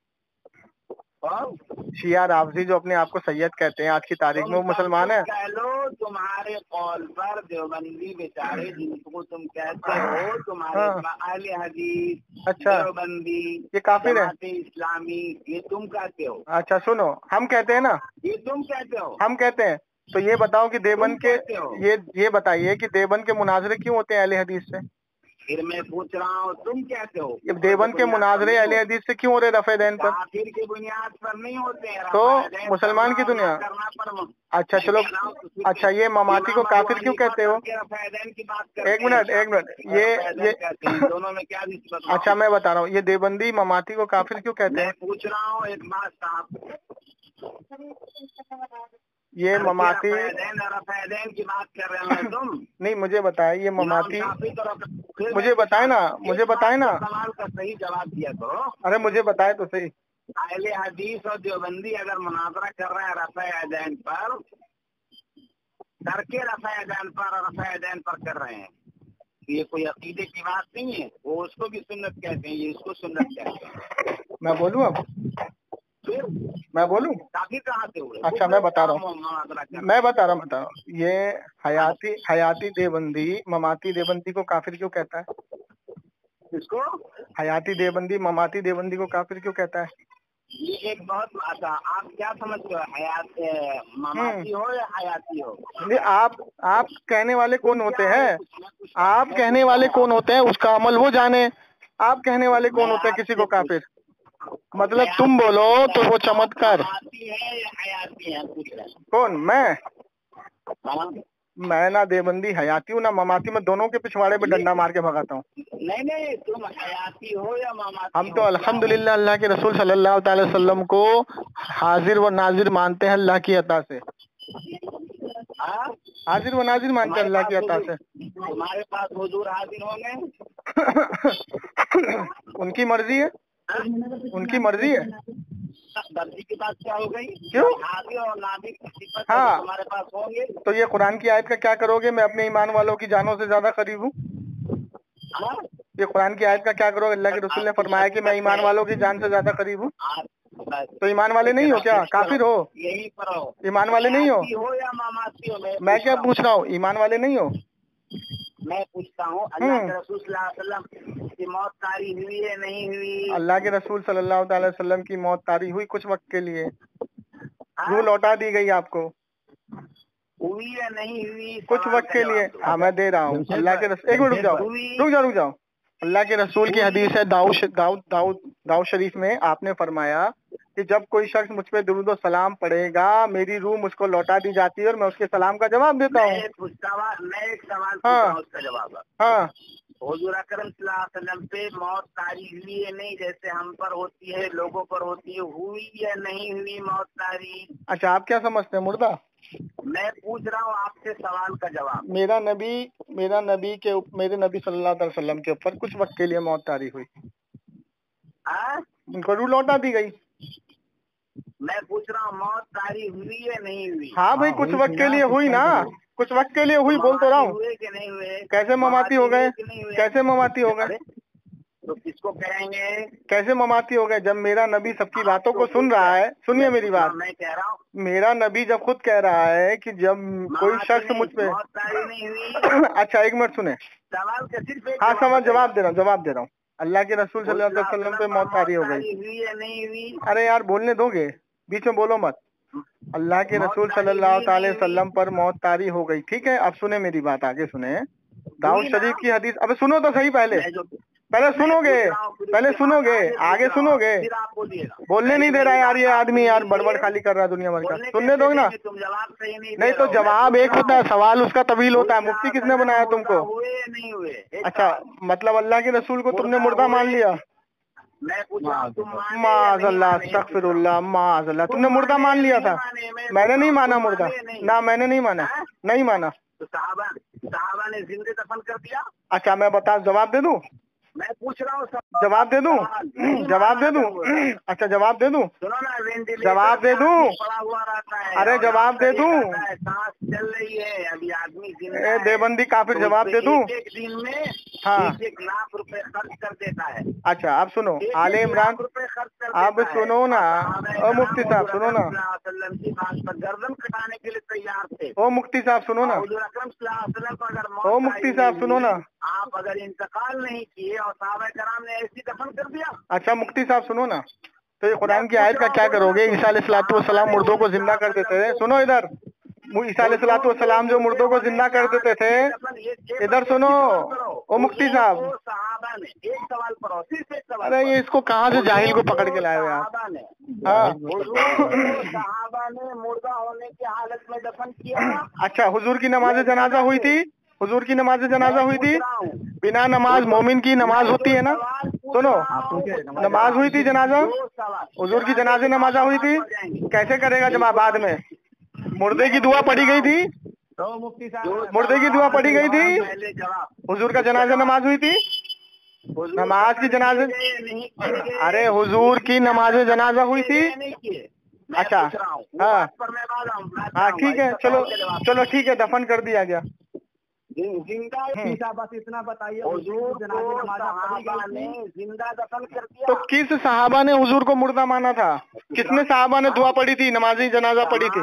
शिया राफजी जो अपने आप को सैयद कहते हैं आज की तारीख में, वो मुसलमान है? कह लो, तुम्हारे कॉल पर देवबंदी बेचारे जिनको तुम कहते हो, तुम्हारे अहले हदीस, अच्छा, देवबंदी, ये काफिर है? इस्लामी, ये तुम कहते हो। अच्छा सुनो, हम कहते हैं ना, ये तुम कहते हो, हम कहते हैं। तो ये बताओ कि देवबंद के, ये बताइए कि देवबंद के मुनाजरे क्यों होते हैं अहले हदीस से? फिर मैं पूछ रहा हूँ, तुम कहते हो देवबंद के मुनाजरे अहले हदीस से क्यों हो रहे रफ़े दैन पर? काफिर की बुनियाद पर नहीं होते हैं, तो मुसलमान की दुनिया। अच्छा चलो, अच्छा ये ममाती को काफिर क्यों कहते हो? एक मिनट, ये दोनों में क्या? अच्छा मैं बता रहा हूँ, ये देवबंदी ममाती को काफिर क्यों कहते हैं? पूछ रहा हूँ एक बात साहब, یہ مماتی رفع کی بات کر رہے ہیں تم؟ نہیں مجھے بتائیں یہ مماتی، مجھے بتائیں نا، مجھے بتائیں نا، سوال کا صحیح جواب دیا کرو. ارے مجھے بتائے تو صحیح. اہل حدیث اور دیوبندی اگر مناظرہ کر رہے ہیں رفع یدین پر، ترک رفع یدین پر اور رفع یدین پر کر رہے ہیں، یہ کوئی عقیدے کی بات نہیں ہے. وہ اس کو بھی سنت کہتے ہیں، یہ اس کو سنت کہتے ہیں. میں بولوں اب؟ میں بولوں؟ کافی کہاں سے ہوئے؟ اچھا میں بتا رہا ہوں. یہ حیاتی دیوبندی مماتی دیوبندی کو کافر کیوں کہتا ہے؟ اس کو حیاتی دیوبندی مماتی دیوبندی کو کافر کیوں کہتا ہے؟ یہ ایک بہت اچھا، آپ کیا سمجھتے ہو، حیات مماتی ہو یا حیاتی ہو؟ آپ کہنے والے کون ہوتے ہیں؟ آپ کہنے والے کون ہوتے ہیں اس کا عمل وہ جانے. آپ کہنے والے کون ہوتے ہیں کسی کو کافر؟ مطلب تم بولو تو وہ چمتکار. کون؟ میں نہ دیوبندی حیاتی ہوں نہ مماتی، میں دونوں کے پچھواڑے پہ ڈنڈا مار کے بھگاتا ہوں. نہیں تم حیاتی ہو یا مماتی؟ ہم تو الحمدللہ اللہ کے رسول صلی اللہ تعالی وسلم کو حاضر و ناظر مانتے ہیں اللہ کی عطا سے. حاضر و ناظر مانتے ہیں اللہ کی عطا سے. تمہارے پاس حضور حاضر ہوں گے؟ ان کی مرضی ہے، ان کی مرضی ہے. مرضی کی بات کیا ہو گئی؟ کیوں؟ حاضر اور ناظر کی صفت ہاں تمہارے پاس ہوں گے تو یہ قرآن کی آیت کا کیا کرو گے؟ میں اپنے ایمان والوں کی جانوں سے زیادہ قریب ہوں. یہ قرآن کی آیت کا کیا کرو گے؟ اللہ کے رسول نے فرمایا کہ میں ایمان والوں کی جان سے زیادہ قریب ہوں. تو ایمان والے نہیں ہو کیا؟ کافر ہو؟ یہی پر ہو. ایمان والے نہیں ہو؟ یا مماتی ہو؟ میں کیا پوچھ رہا ہوں، ایمان والے نہیں ہو؟ میں پوچھتا ہوں اللہ کے رسول صلی اللہ علیہ وسلم کی موت طاری ہوئی ہے نہیں ہوئی؟ اللہ کے رسول صلی اللہ تعالی وسلم کی موت طاری ہوئی کچھ وقت کے لیے، روح لوٹا دی گئی آپ کو. ہوئی ہے نہیں ہوئی؟ کچھ وقت کے لیے. ہاں میں دے رہا ہوں. اللہ کے رسول، ایک منٹ رک جاؤ. اللہ کے رسول کی حدیث ہے داؤد شریف میں، آپ نے فرمایا کہ جب کوئی شخص مجھ پہ درود و سلام پڑھے گا میری روح مجھ کو لوٹا دی جاتی ہے اور میں اس کے سلام کا جواب دیتا ہوں. میں ایک سوال پوچھ رہا ہوں، اس کا جواب. ہاں حضور اکرم صلی اللہ علیہ وسلم پہ موت طاری ہوئی ہے نہیں؟ جیسے ہم پر ہوتی ہے، لوگوں پر ہوتی ہے، ہوئی یا نہیں ہوئی موت طاری؟ اچھا آپ کیا سمجھتے ہیں مردہ؟ میں پوچھ رہا ہوں آپ سے سوال کا جواب. میرے نبی صلی اللہ علیہ وسلم کے اوپر کچھ وقت کے لیے موت طاری ہوئی، ان کو روح لوٹا دی گئی. میں پوچھ رہا ہوں موت طاری ہوئی یا نہیں ہوئی؟ ہاں بھائی کچھ وقت کے لیے ہوئی نا، کچھ وقت کے لیے ہوئی، بول تو رہا ہوں. ہوئے کہ نہیں ہوئے؟ کیسے مماتی ہو گئے؟ کیسے مماتی ہو گئے؟ تو کس کو کہیں گے کیسے مماتی ہو گئے؟ جب میرا نبی سب کی باتوں کو سن رہا ہے. سنیے میری بات. میں کہہ رہا ہوں میرا نبی جب خود کہہ رہا ہے کہ جب کوئی شخص مجھ پہ موت طاری نہیں ہوئی. اچھا ایک منٹ سنیں. سوال کا صرف ہاں سمجھ، جواب دے رہا ہوں. اللہ کے رسول صلی اللہ علیہ وسلم پہ موت طاری ہو گئی. ہوئی یا نہیں ہوئی؟ ارے یار بولنے دو گے؟ بیچ میں بولو مت. اللہ کے رسول صلی اللہ تعالی وسلم پر موت طاری ہو گئی. ٹھیک ہے اب سنیں میری بات، آگے سنیں. داؤد شریف کی حدیث. اب سنو تو صحیح، پہلے سنو گے آگے سنو گے. بولنے نہیں دے رہا یار یہ آدمی، یار بڑبڑ خالی کر رہا ہے دنیا بھر کا. سننے دو نا. نہیں تو جواب ایک ہوتا ہے، سوال اس کا طویل ہوتا ہے. مفتی کس نے بنایا تم کو؟ اچھا مطلب اللہ کے رسول کو تم نے مردہ مان لیا؟ معاذ اللہ، استغفر اللہ، معاذ اللہ. تم نے مردہ مان لیا تھا؟ میں نے نہیں مانا مردہ، نہ میں نے نہیں مانا. صحابہ نے زندے دفن کر دیا. اچھا میں جواب دے دوں؟ میں پوچھ رہا ہوں جواب دے دوں؟ اچھا جواب دے دوں؟ جواب دے دوں؟ ارے جواب دے دوں؟ سانس چل رہی ہے ابھی آدمی دیوبندی کافر، جواب دے دوں؟ ایک دن میں ہاں 1 لاکھ روپے خرچ کر دیتا ہے. اچھا اب سنو آل عمران، اب سنو نا او مفتی صاحب، سنو نا گردن کٹانے کے لیے تیار تھے. او مفتی صاحب سنو نا، حضور اکرم صلی اللہ علیہ وسلم کو اگر او مفتی صاحب سنو نا، آپ اگر انتقال نہیں کیے اور صحابہ کرام نے ایسی دفن کر دیا. اچھا مفتی صاحب سنو نا، تو یہ قرآن کی آیت کا کیا کرو گے؟ عیسیٰ علیہ الصلوۃ والسلام مردوں کو زندہ کر دیتے تھے. سنو ادھر، عیسیٰ علیہ الصلوۃ والسلام جو مردوں کو زندہ کر دیتے تھے، ادھر سنو او مفتی صاحب. صحابہ نے ایک سوال پڑھو، صرف ایک سوال. ارے یہ اس کو کہاں سے جاہل کو پکڑ کے لائے ہوئے آپ؟ ہاں صحابہ نے مردہ ہونے کی حالت میں دفن کیا. اچھا حضور کی نماز جنازہ ہوئی تھی؟ حضور کی نماز جنازہ ہوئی تھی؟ بنا نماز مومن کی نماز ہوتی ہے نا؟ سنو نماز ہوئی تھی جنازہ، حضور کی جنازے نمازہ ہوئی تھی. کیسے کرے گا جب بعد میں؟ मुर्दे की दुआ पढ़ी गई थी, तो मुफ्ती साहब मुर्दे की दुआ पढ़ी गई थी, पहले जवाब हुजूर का जनाजा नमाज हुई थी, नमाज की जनाजे, नहीं किए अरे हुजूर की नमाज जनाजा हुई थी। नहीं किए। अच्छा हाँ हाँ ठीक है, चलो चलो ठीक है, दफन कर दिया गया। जिंदा सीधा बस इतना बताइए, हुजूर को सहाबा ने जिंदा दफन कर दिया। तो किस सहाबा ने हुजूर को मुर्दा माना था? कितने सहाबा ने दुआ पढ़ी थी, नमाजी जनाजा पढ़ी थी?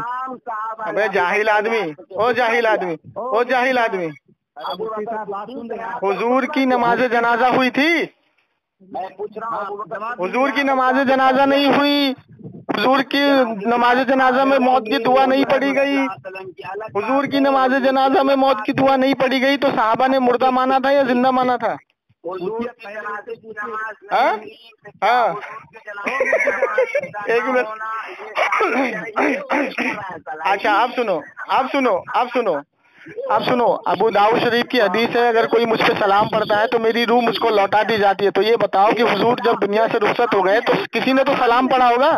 अबे जाहिल आदमी, ओ जाहिल आदमी, ओ जाहिल आदमी, मुफ्ती साहब बात सुन रहे हैं? हुजूर की नमाज जनाजा हुई थी? मैं पूछ रहा हूँ, हुजूर की नमाज जनाजा नहीं हुई, हुजूर की नमाज जनाजा में मौत की दुआ नहीं पढ़ी गई, हुजूर की नमाज जनाजा में मौत की दुआ नहीं पढ़ी गई, तो साहबा ने मुर्दा माना था या जिंदा माना था? हाँ हाँ एक मिनट, अच्छा आप सुनो, आप सुनो, आप सुनो, आप सुनो, अबू दाऊद शरीफ की हदीस है, अगर कोई मुझ पे सलाम पढ़ता है तो मेरी रूह मुझको लौटा दी जाती है। तो ये बताओ कि हुजूर जब दुनिया से रुखसत हो गए तो किसी ने तो सलाम पढ़ा होगा?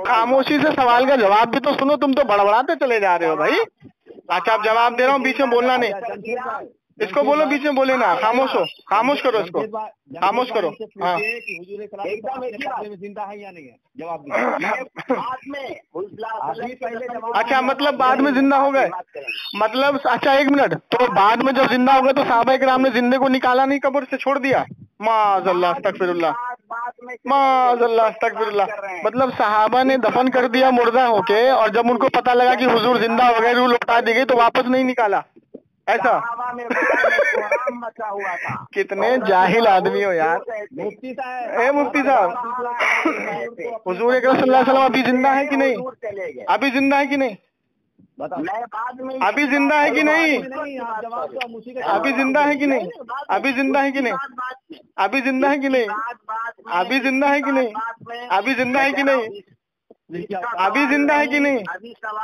खामोशी से सवाल का जवाब भी तो सुनो, तुम तो बड़बड़ाते चले जा रहे हो भाई। अच्छा आप जवाब दे रहा हूँ, बीच में बोलना नहीं, इसको बोलो बीच में बोले ना, खामोश हो, खामोश करो इसको, खामोश करो। हाँ जिंदा है या नहीं है, जवाब अच्छा मतलब बाद में जिंदा हो गए, मतलब अच्छा एक मिनट, तो बाद में जब जिंदा हो गए तो सहाबा किराम ने जिंदे को निकाला नहीं, कब्र से छोड़ दिया? माज़अल्लाह अस्तगफिरुल्लाह, माज़अल्लाह अस्तगफिरुल्लाह, मतलब सहाबा ने दफन कर दिया मुर्दा होके, और जब उनको पता लगा कि हुजूर जिंदा हो गए, रूह लौटा दी गई, तो वापस नहीं निकाला, ऐसा? कितने जाहिल आदमी हो यार। मुफ्ती साहब, ए मुफ्ती साहब, हुजूर अकरम सल्लल्लाहु अलैहि वसल्लम अभी जिंदा है कि नहीं? अभी जिंदा है कि नहीं? अभी जिंदा है कि नहीं? अभी जिंदा है कि नहीं? अभी जिंदा है कि नहीं? अभी जिंदा है कि नहीं? अभी जिंदा है कि नहीं? अभी जिंदा है कि नहीं? अभी जिंदा है कि नहीं?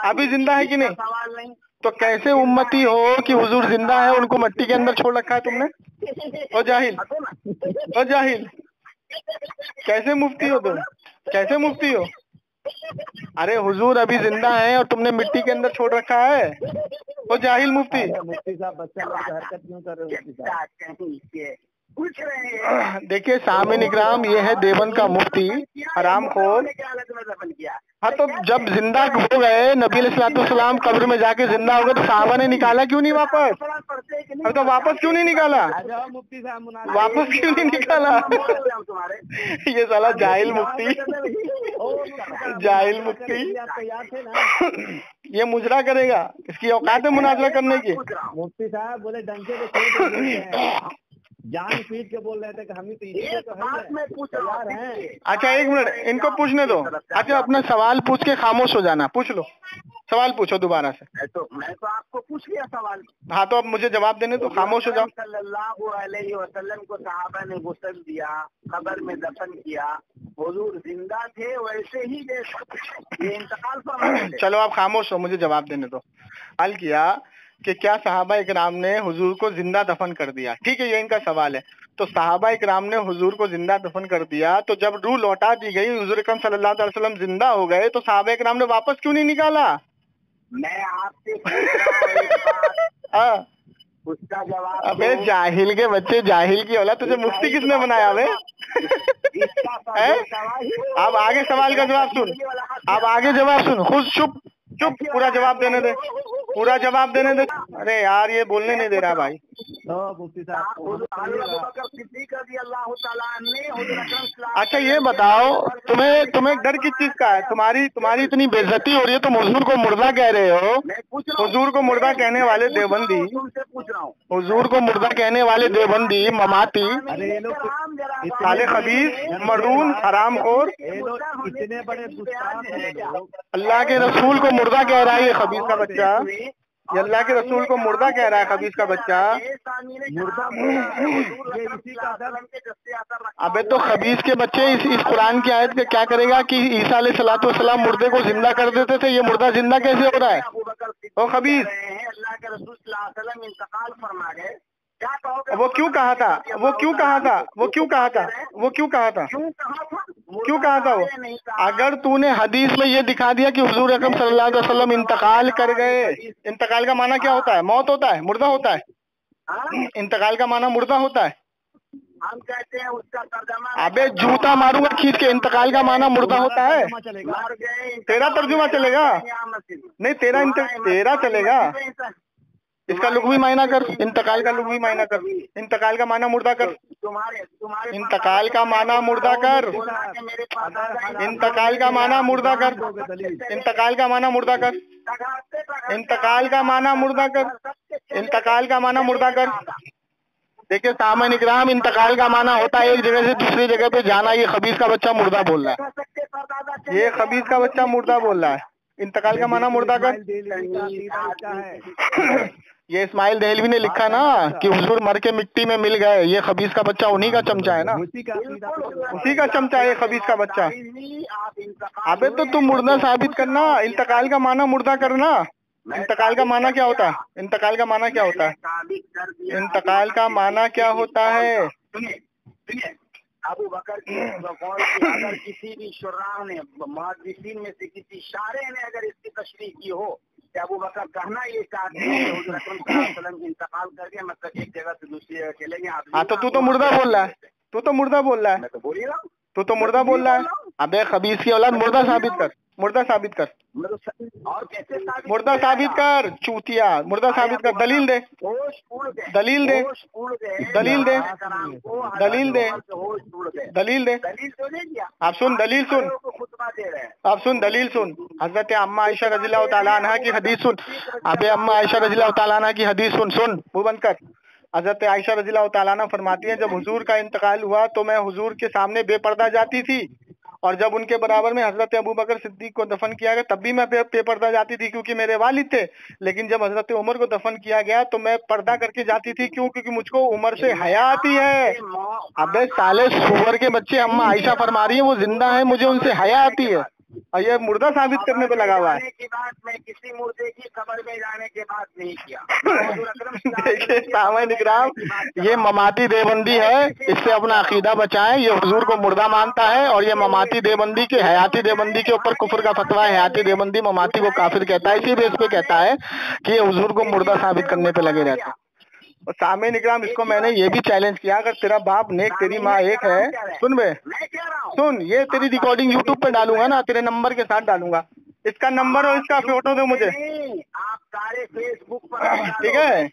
अभी जिंदा है कि नहीं? तो कैसे उम्मती हो कि हुजूर जिंदा है, उनको मिट्टी के अंदर छोड़ रखा है तुमने? ओ जाहिल, ओ जाहिल, कैसे मुफ्ती हो तुम? कैसे मुफ्ती हो? अरे हुजूर अभी जिंदा है और तुमने मिट्टी के अंदर छोड़ रखा है, ओ जाहिल मुफ्ती। मुफ्ती साहब बच्चा लोग हरकत क्यों कर रहे हो मुफ्ती साहब? पूछ रहे हैं। देखिए सामीन इकराम, ये है देवबंद का मुफ्ती हरामखोर। हाँ तो जब जिंदा हो गए, नबी अलैहिस्सलाम कब्र में जाके जिंदा हो गए, तो साहबा ने निकाला क्यों नहीं वापस? अब तो वापस क्यों नहीं निकाला? वापस क्यों नहीं निकाला? ये साला जाहिल मुफ्ती, जाहिल मुफ्ती, ये मुजरा करेगा, इसकी औकात है मुनाजरा करने की। मुफ्ती साहब बोले डंके पे जान पीट के बोल रहे थे कि हम ही तो हैं। अच्छा एक मिनट, इनको पूछने दो। अच्छा अपना सवाल पूछ के खामोश हो जाना, पूछ लो, सवाल पूछो दोबारा से। मैं तो आपको पूछ लिया सवाल। हाँ तो अब मुझे जवाब देने तो, खामोश हो जाओ। सल्लल्लाहु अलैहि वसल्लम को सहाबा ने गुस्ल दिया, कब्र में दफन किया, हुजूर जिंदा थे वैसे ही ये इंतकाल फरमा। चलो आप खामोश हो, मुझे जवाब देने दो। सवाल किया कि क्या सहाबा इकराम ने हुजूर को जिंदा दफन कर दिया, ठीक है ये इनका सवाल है। तो सहाबा इकराम ने हुजूर को जिंदा दफन कर दिया, तो जब रूह लौटा दी गई, हुजूर अकरम सल्लल्लाहु अलैहि वसल्लम जिंदा हो गए, तो सहाबा इकराम ने वापस क्यों नहीं निकाला? मैं आपसे पूछ रहा हूं, उसका जवाब। अबे जाहिल के बच्चे, जाहिल की औलाद, तुझे मुफ्ती किसने बनाया? अबे अब आगे सवाल का जवाब सुन, अब आगे जवाब सुन, खुद चुप चुप, पूरा जवाब देने दे, पूरा जवाब देने दे। अरे यार ये बोलने नहीं दे रहा भाई। अच्छा ये बताओ, तुम्हें डर किस चीज का है? तुम्हारी इतनी बेइज्जती हो रही है, तुम हुजूर को मुर्दा कह रहे हो। हुजूर को मुर्दा कहने वाले देवबंदी, हुजूर को मुर्दा कहने वाले देवबंदी ममाती, साले खबीस, मरदून, हरामखोर, इतने बड़े अल्लाह के रसूल को मुर्दा कह रहा है ये खबीस का बच्चा, ये अल्लाह के रसूल को मुर्दा कह रहा है खबीस का बच्चा। अबे तो खबीस के बच्चे इस कुरान की आयत का क्या करेगा कि ईसा अलैहिस्सलातु वस्सलाम मुर्दे को जिंदा कर देते थे, ये मुर्दा जिंदा कैसे हो रहा है? ओ खबीस, अल्लाह के रसूल सल्लल्लाहु अलैहि वसल्लम इंतकाल फरमा गए, वो क्यों कहा था? वो क्यों कहा था? वो क्यों कहा था? वो क्यों कहा था? क्यों कहा था वो? अगर तूने हदीस में ये दिखा दिया कि हुजूर अकरम सल्लल्लाहु अलैहि वसल्लम इंतकाल कर गए, इंतकाल का माना क्या होता है? मौत होता है, मुर्दा होता है। इंतकाल का माना मुर्दा होता है। हम कहते हैं उसका तर्जमा। अबे जूता मारूंगा खींच के, इंतकाल का माना मुर्दा होता है। तेरा तर्जुमा चलेगा? नहीं, तेरा चलेगा। इसका लुग़वी मायना कर, इंतकाल का लुग़वी मायना कर। इंतकाल का माना मुर्दा कर, इंतकाल का माना मुर्दा कर, इंतकाल का माना मुर्दा कर, इंतकाल का माना मुर्दा कर, इंतकाल का माना मुर्दा कर, इंतकाल का माना मुर्दा कर। देखिए सामईन इकराम, इंतकाल का माना होता है एक जगह से दूसरी जगह पे जाना। ये खबीस का बच्चा मुर्दा बोल रहा है, ये खबीस का बच्चा मुर्दा बोल रहा है। इंतकाल का माना मुर्दा कर। ये इस्माइल देहलवी ने लिखा ना कि हुजूर मर के मिट्टी में मिल गए, ये खबीस का बच्चा उन्हीं का चमचा है ना, उसी का चमचा है ये खबीस का बच्चा। अबे तो तुम मुर्दा साबित करना, इंतकाल का माना मुर्दा करना। इंतकाल का माना क्या होता है? इंतकाल का माना क्या होता है? इंतकाल का माना क्या होता है? अबू बकर की अगर किसी भी शुर्राह ने, मुहद्दिसीन में से किसी शारे ने अगर इसकी तशरीह की हो कि अबू बकर कहना ये चाहते हैं कि हुजूर अकरम सल्लल्लाहु अलैहि वसल्लम इंतकाल कर गए, मतलब एक जगह से दूसरी जगह चले गए। हाँ तो तू तो मुर्दा बोल रहा है, तू तो मुर्दा बोल रहा है, मैं तो बोल ही रहा हूँ, तू तो मुर्दा बोल रहा है। अबे खबीस की औलाद, मुर्दा साबित कर, मुर्दा साबित कर, और कैसे मुर्दा साबित कर, चूतिया, मुर्दा साबित कर। दलील दे, दलील दे, दलील दे, दलील दे, दलील दे। आप सुन, दलील सुन, आप सुन, दलील सुन। हजरत अम्मा आयशा रज़ियल्लाहु ताला अन्हा की हदीस सुन। अबे अम्मा आयशा रज़ियल्लाहु ताला अन्हा की हदीस सुन, सुन, मुंह बंद कर। हजरत आयशा रज़ियल्लाहु ताला अन्हा फरमाती है, जब हुजूर का इंतकाल हुआ तो मैं हुजूर के सामने बेपर्दा जाती थी, और जब उनके बराबर में हजरत अबू बकर सिद्दीक को दफन किया गया तब भी मैं बेपर्दा जाती थी क्योंकि मेरे वालिद थे। लेकिन जब हजरत उमर को दफन किया गया तो मैं पर्दा करके जाती थी, क्यों? क्योंकि मुझको उमर से हया आती है। अबे साले सुअर के बच्चे, अम्मा आयशा फरमा रही है वो जिंदा है, मुझे उनसे हया आती है, और ये मुर्दा साबित करने पे लगा हुआ है। मैं किसी मुर्दे की कब्र में जाने के बाद नहीं किया। देखिए सामईन इकराम, ये ममाती देवबंदी है, इससे अपना अकीदा बचाएं। ये हुजूर को मुर्दा मानता है, और ये ममाती देवबंदी के, हयाती देवबंदी के ऊपर कुफर का फतवा है। हयाती देवबंदी ममाती को काफिर कहता है, इसी बेस पे कहता है कि ये हुजूर को मुर्दा साबित करने पे लगे रहते हैं। और सामईन इकराम, इसको मैंने ये भी चैलेंज किया, अगर तेरा बाप नेक तेरी माँ एक है, सुन बे, सुन, ये तेरी रिकॉर्डिंग यूट्यूब पे डालूंगा ना, तेरे नंबर के साथ डालूंगा। इसका नंबर और इसका फोटो दो मुझे, आप सारे फेसबुक पर, ठीक है?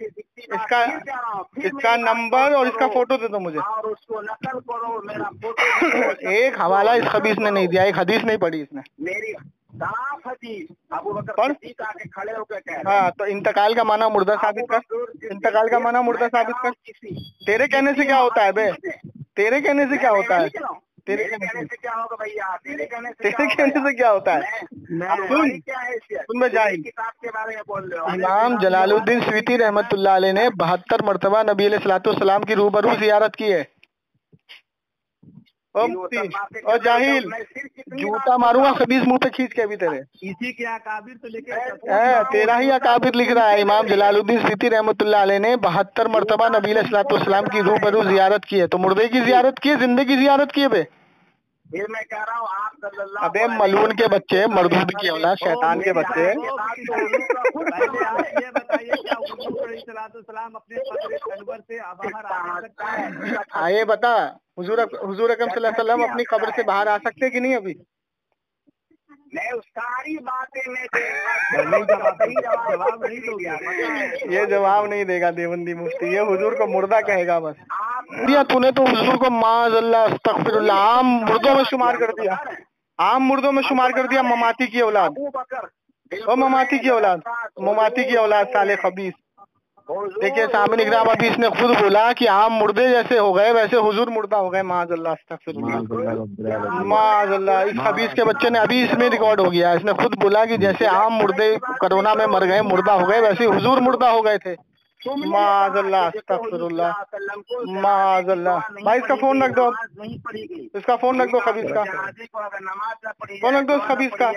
इसका नंबर और इसका फोटो दे दो मुझे, और उसको नकल करो, मेरा फोटो। एक हवाला इस खबीस ने नहीं दिया, एक हदीस नहीं पढ़ी इसने। मेरी साफ हदीस अबू बकर सिद्दीक आके खड़े होकर कह रहे हैं। हाँ तो इंतकाल का माना मुर्दा साबित कर, इंतकाल का माना मुर्दा साबित कर। तेरे कहने से क्या होता है बे? तेरे कहने से क्या होता है? तेरे कहने से क्या होगा भैया? तेरे कहने से क्या होता है? सुन बे जाहिल, किताब के बारे में बोल रहे हो। इमाम जलालुद्दीन स्वीती रहमतुल्लाह अलैह ने 72 मरतबा नबी अलैहिस्सलातु वस्सलाम की रूबरू जियारत की है। और जाहिल, जूता मारूंगा खबीस मुंह पे खींच के अभी तेरे। इसी के अकाबिर तो लेके तेरा ही अकाबिर लिख रहा है। इमाम जलालुद्दीन स्वीती रहमतुल्लाह अलैह ने 72 मरतबा नबी अलैहिस्सलातु वस्सलाम की रूबरू जियारत की है। तो मुर्दे की जियारत की है, जिंदे की जियारत की है बे? फिर मैं कह रहा हूँ आप सल्लल्लाहु अबे मलून के बच्चे, मरदूद की औलाद, शैतान के बच्चे। ये बताइए क्या हुजूर सल्लल्लाहु अपने कब्र से बाहर आ सकता है? ये बता, हुजूर अकरम सल्लल्लाहु अलैहि वसल्लम अपनी कब्र से बाहर आ सकते हैं कि नहीं? अभी मैं उस सारी बातें में जवाब नहीं दूंगा। ये जवाब नहीं देगा देवबंदी मुफ्ती, ये हुजूर को मुर्दा कहेगा बस। दिया तूने तो हुजूर को माज़अल्लाह अस्तगफिरुल्लाह आम मुर्दों में शुमार कर दिया, आम मुर्दों में शुमार कर दिया। ममाती की औलाद, ओ ममाती की औलाद, ममाती की औलाद, साले खबीस। देखिए सामईन इकराम, अभी इसने खुद बोला कि आम मुर्दे जैसे हो गए वैसे हुजूर मुर्दा हो गए। माज़अल्लाह अस्तगफिरुल्लाह, माज़अल्लाह। इस खबीस के बच्चे ने, अभी इसमें रिकॉर्ड हो गया, इसने खुद बोला कि जैसे आम मुर्दे कोरोना में मर गए, मुर्दा हो गए, वैसे हुजूर मुर्दा हो गए थे। माज़अल्लाह अस्तगफिरुल्लाह, माज़अल्लाह। भाई इसका फोन रख दो, इसका फोन रख दो खबीस का, फोन रख दो खबीस का।